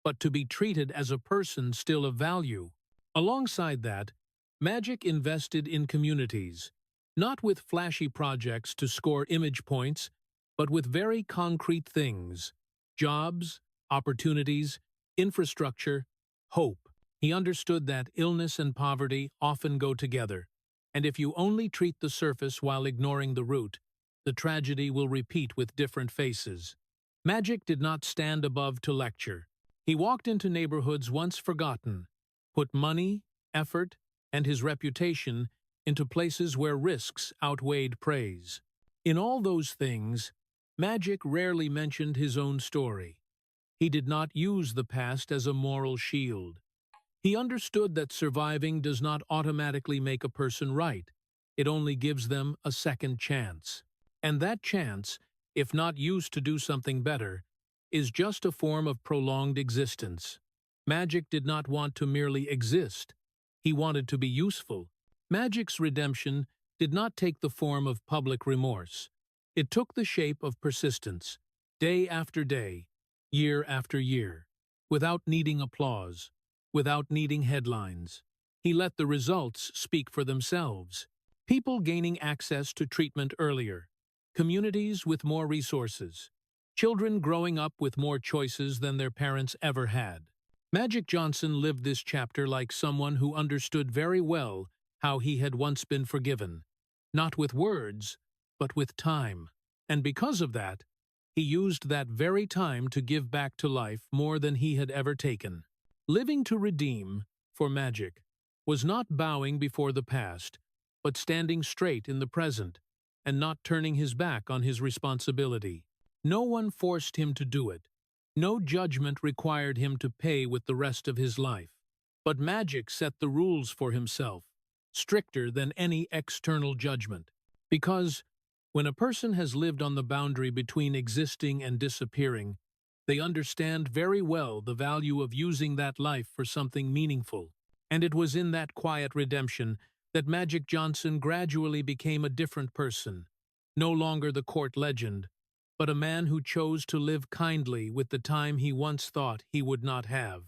but to be treated as a person still of value. Alongside that, Magic invested in communities, not with flashy projects to score image points, but with very concrete things: jobs, opportunities, infrastructure, hope. He understood that illness and poverty often go together, and if you only treat the surface while ignoring the root, the tragedy will repeat with different faces. Magic did not stand above to lecture. He walked into neighborhoods once forgotten, put money, effort, and his reputation into places where risks outweighed praise. In all those things, Magic rarely mentioned his own story. He did not use the past as a moral shield. He understood that surviving does not automatically make a person right. It only gives them a second chance. And that chance, if not used to do something better, is just a form of prolonged existence. Magic did not want to merely exist. He wanted to be useful. Magic's redemption did not take the form of public remorse. It took the shape of persistence, day after day, year after year, without needing applause, without needing headlines. He let the results speak for themselves. People gaining access to treatment earlier, communities with more resources, children growing up with more choices than their parents ever had. Magic Johnson lived this chapter like someone who understood very well how he had once been forgiven, not with words, but with time. And because of that, he used that very time to give back to life more than he had ever taken. Living to redeem, for Magic, was not bowing before the past, but standing straight in the present and not turning his back on his responsibility. No one forced him to do it. No judgment required him to pay with the rest of his life. But Magic set the rules for himself, stricter than any external judgment. Because when a person has lived on the boundary between existing and disappearing, they understand very well the value of using that life for something meaningful. And it was in that quiet redemption that Magic Johnson gradually became a different person, no longer the court legend, but a man who chose to live kindly with the time he once thought he would not have.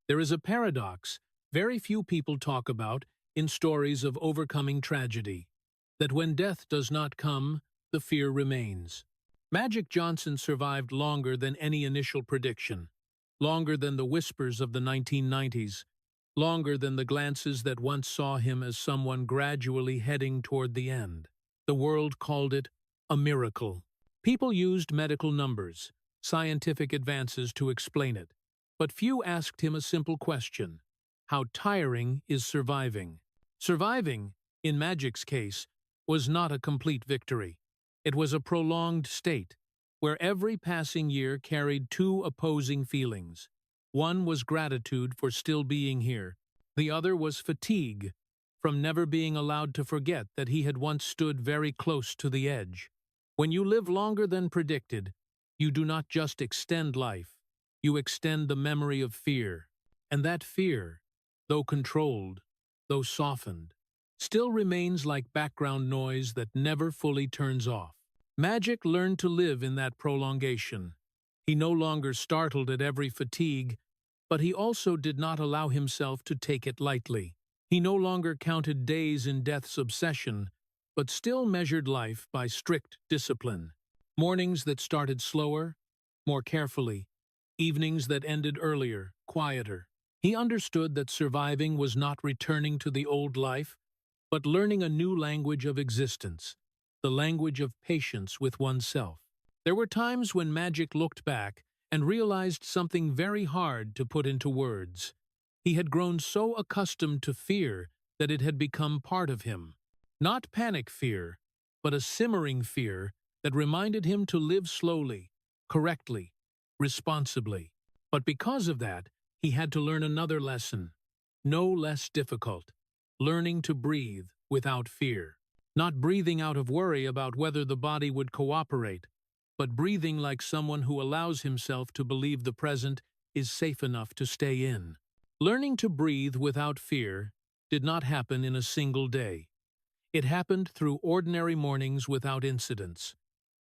There is a paradox very few people talk about in stories of overcoming tragedy, that when death does not come, the fear remains. Magic Johnson survived longer than any initial prediction, longer than the whispers of the 1990s, longer than the glances that once saw him as someone gradually heading toward the end. The world called it a miracle. People used medical numbers, scientific advances to explain it, but few asked him a simple question: how tiring is surviving? Surviving, in Magic's case, was not a complete victory. It was a prolonged state, where every passing year carried two opposing feelings. One was gratitude for still being here. The other was fatigue, from never being allowed to forget that he had once stood very close to the edge. When you live longer than predicted, you do not just extend life, you extend the memory of fear. And that fear, though controlled, though softened, still remains like background noise that never fully turns off. Magic learned to live in that prolongation. He no longer startled at every fatigue, but he also did not allow himself to take it lightly. He no longer counted days in death's obsession, but still measured life by strict discipline. Mornings that started slower, more carefully, evenings that ended earlier, quieter. He understood that surviving was not returning to the old life, but learning a new language of existence, the language of patience with oneself. There were times when Magic looked back and realized something very hard to put into words. He had grown so accustomed to fear that it had become part of him. Not panic fear, but a simmering fear that reminded him to live slowly, correctly, responsibly. But because of that, he had to learn another lesson, no less difficult: learning to breathe without fear. Not breathing out of worry about whether the body would cooperate, but breathing like someone who allows himself to believe the present is safe enough to stay in. Learning to breathe without fear did not happen in a single day. It happened through ordinary mornings without incidents,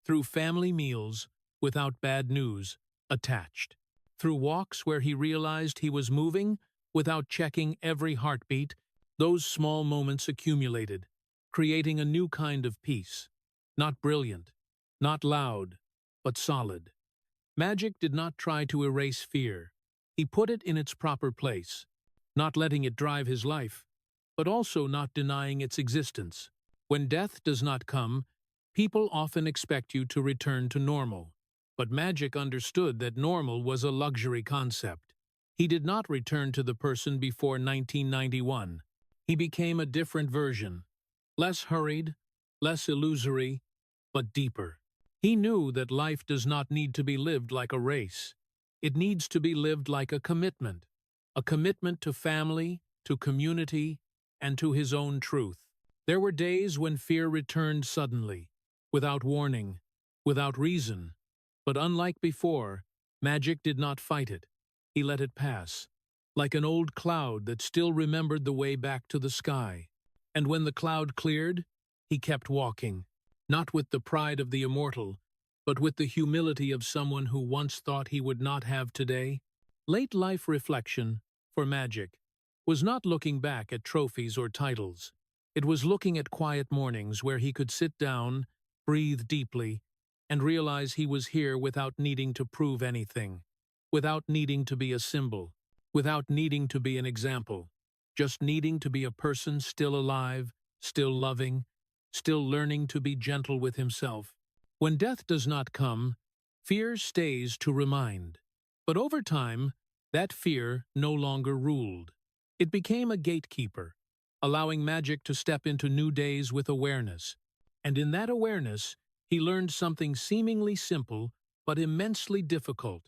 through family meals without bad news attached. Through walks where he realized he was moving without checking every heartbeat, those small moments accumulated, creating a new kind of peace. Not brilliant, not loud, but solid. Magic did not try to erase fear. He put it in its proper place, not letting it drive his life, but also not denying its existence. When death does not come, people often expect you to return to normal. But Magic understood that normal was a luxury concept. He did not return to the person before 1991. He became a different version, less hurried, less illusory, but deeper. He knew that life does not need to be lived like a race. It needs to be lived like a commitment to family, to community, and to his own truth. There were days when fear returned suddenly, without warning, without reason. But unlike before, Magic did not fight it. He let it pass, like an old cloud that still remembered the way back to the sky. And when the cloud cleared, he kept walking, not with the pride of the immortal, but with the humility of someone who once thought he would not have today. Late life reflection, for Magic, was not looking back at trophies or titles. It was looking at quiet mornings where he could sit down, breathe deeply, and realize he was here without needing to prove anything, without needing to be a symbol, without needing to be an example, just needing to be a person still alive, still loving, still learning to be gentle with himself. When death does not come, fear stays to remind. But over time, that fear no longer ruled. It became a gatekeeper, allowing Magic to step into new days with awareness. And in that awareness, he learned something seemingly simple but immensely difficult,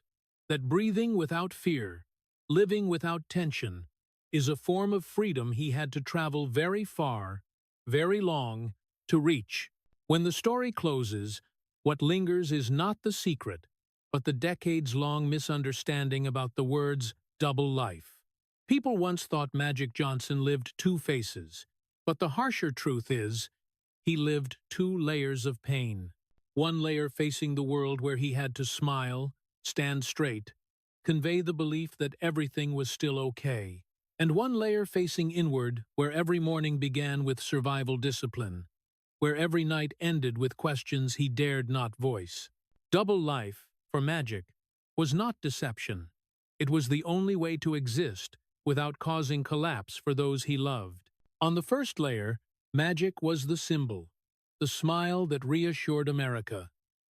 that breathing without fear, living without tension, is a form of freedom he had to travel very far, very long, to reach. When the story closes, what lingers is not the secret, but the decades-long misunderstanding about the words double life. People once thought Magic Johnson lived two faces, but the harsher truth is, he lived two layers of pain. One layer facing the world where he had to smile, stand straight, convey the belief that everything was still okay. And one layer facing inward where every morning began with survival discipline, where every night ended with questions he dared not voice. Double life, for Magic, was not deception. It was the only way to exist without causing collapse for those he loved. On the first layer, Magic was the symbol, the smile that reassured America,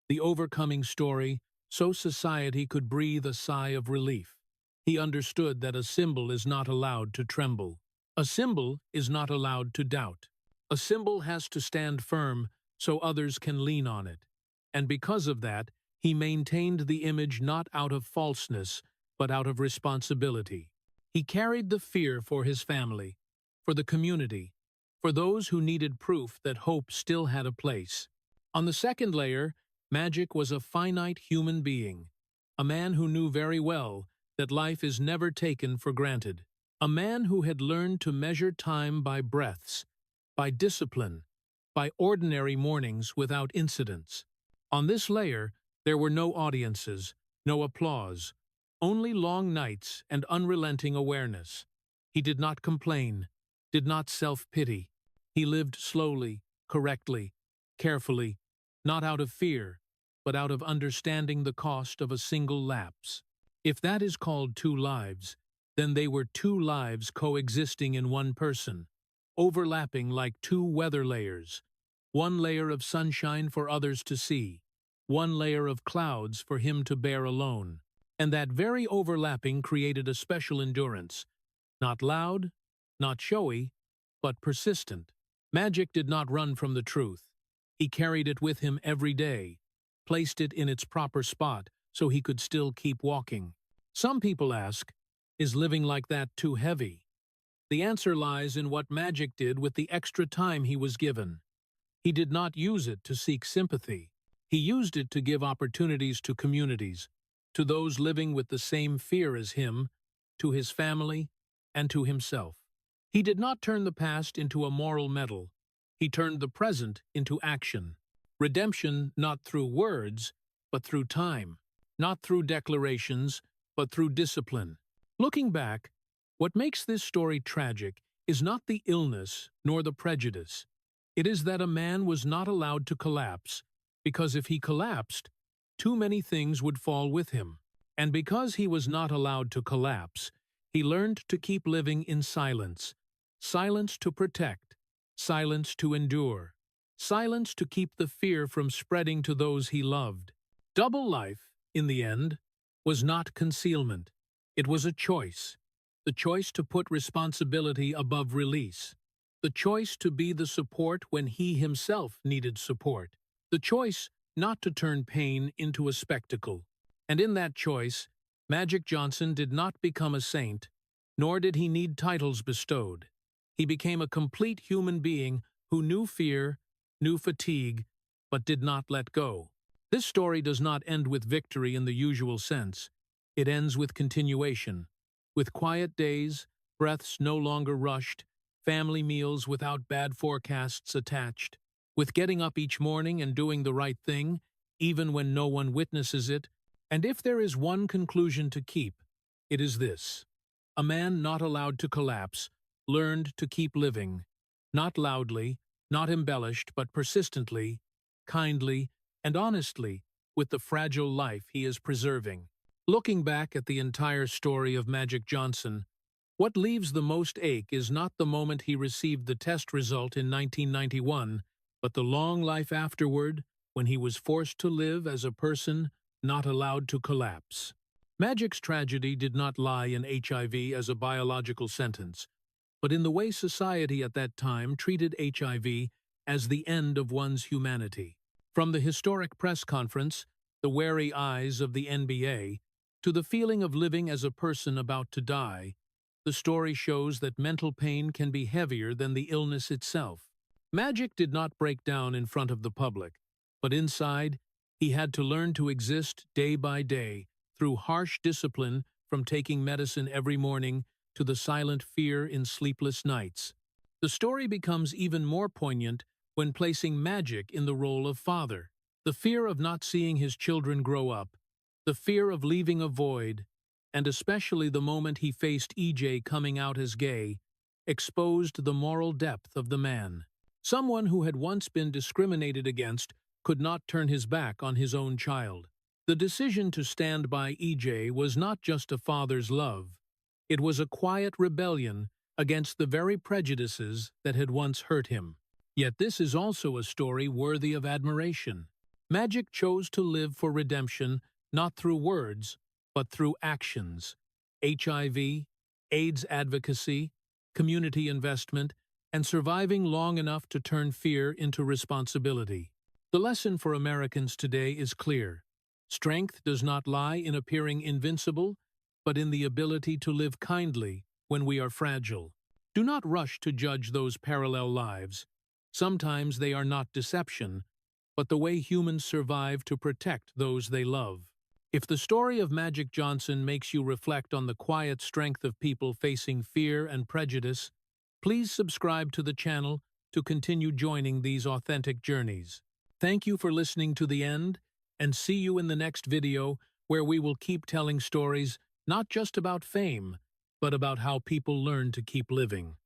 the overcoming story so society could breathe a sigh of relief. He understood that a symbol is not allowed to tremble. A symbol is not allowed to doubt. A symbol has to stand firm so others can lean on it. And because of that, he maintained the image not out of falseness, but out of responsibility. He carried the fear for his family, for the community, for those who needed proof that hope still had a place. On the second layer, Magic was a finite human being, a man who knew very well that life is never taken for granted, a man who had learned to measure time by breaths, by discipline, by ordinary mornings without incidents. On this layer, there were no audiences, no applause, only long nights and unrelenting awareness. He did not complain, did not self-pity. He lived slowly, correctly, carefully, not out of fear, but out of understanding the cost of a single lapse. If that is called two lives, then they were two lives coexisting in one person, overlapping like two weather layers, one layer of sunshine for others to see, one layer of clouds for him to bear alone. And that very overlapping created a special endurance, not loud, not showy, but persistent. Magic did not run from the truth. He carried it with him every day, placed it in its proper spot so he could still keep walking. Some people ask, is living like that too heavy? The answer lies in what Magic did with the extra time he was given. He did not use it to seek sympathy. He used it to give opportunities to communities, to those living with the same fear as him, to his family, and to himself. He did not turn the past into a moral medal. He turned the present into action. Redemption not through words, but through time. Not through declarations, but through discipline. Looking back, what makes this story tragic is not the illness nor the prejudice. It is that a man was not allowed to collapse, because if he collapsed, too many things would fall with him. And because he was not allowed to collapse, he learned to keep living in silence. Silence to protect, silence to endure, silence to keep the fear from spreading to those he loved. Double life, in the end, was not concealment. It was a choice. The choice to put responsibility above release. The choice to be the support when he himself needed support. The choice not to turn pain into a spectacle. And in that choice, Magic Johnson did not become a saint, nor did he need titles bestowed. He became a complete human being who knew fear, knew fatigue, but did not let go. This story does not end with victory in the usual sense. It ends with continuation. With quiet days, breaths no longer rushed, family meals without bad forecasts attached. With getting up each morning and doing the right thing, even when no one witnesses it. And if there is one conclusion to keep, it is this. A man not allowed to collapse learned to keep living, not loudly, not embellished, but persistently, kindly, and honestly, with the fragile life he is preserving. Looking back at the entire story of Magic Johnson, what leaves the most ache is not the moment he received the test result in 1991, but the long life afterward, when he was forced to live as a person not allowed to collapse. Magic's tragedy did not lie in HIV as a biological sentence, but in the way society at that time treated HIV as the end of one's humanity. From the historic press conference, the wary eyes of the NBA, to the feeling of living as a person about to die, the story shows that mental pain can be heavier than the illness itself. Magic did not break down in front of the public, but inside, he had to learn to exist day by day through harsh discipline, from taking medicine every morning to the silent fear in sleepless nights. The story becomes even more poignant when placing Magic in the role of father. The fear of not seeing his children grow up, the fear of leaving a void, and especially the moment he faced EJ coming out as gay, exposed the moral depth of the man. Someone who had once been discriminated against could not turn his back on his own child. The decision to stand by EJ was not just a father's love. It was a quiet rebellion against the very prejudices that had once hurt him. Yet this is also a story worthy of admiration. Magic chose to live for redemption not through words, but through actions. HIV, AIDS advocacy, community investment, and surviving long enough to turn fear into responsibility. The lesson for Americans today is clear. Strength does not lie in appearing invincible, but in the ability to live kindly when we are fragile. Do not rush to judge those parallel lives. Sometimes they are not deception, but the way humans survive to protect those they love. If the story of Magic Johnson makes you reflect on the quiet strength of people facing fear and prejudice, please subscribe to the channel to continue joining these authentic journeys. Thank you for listening to the end, and see you in the next video where we will keep telling stories not just about fame, but about how people learn to keep living.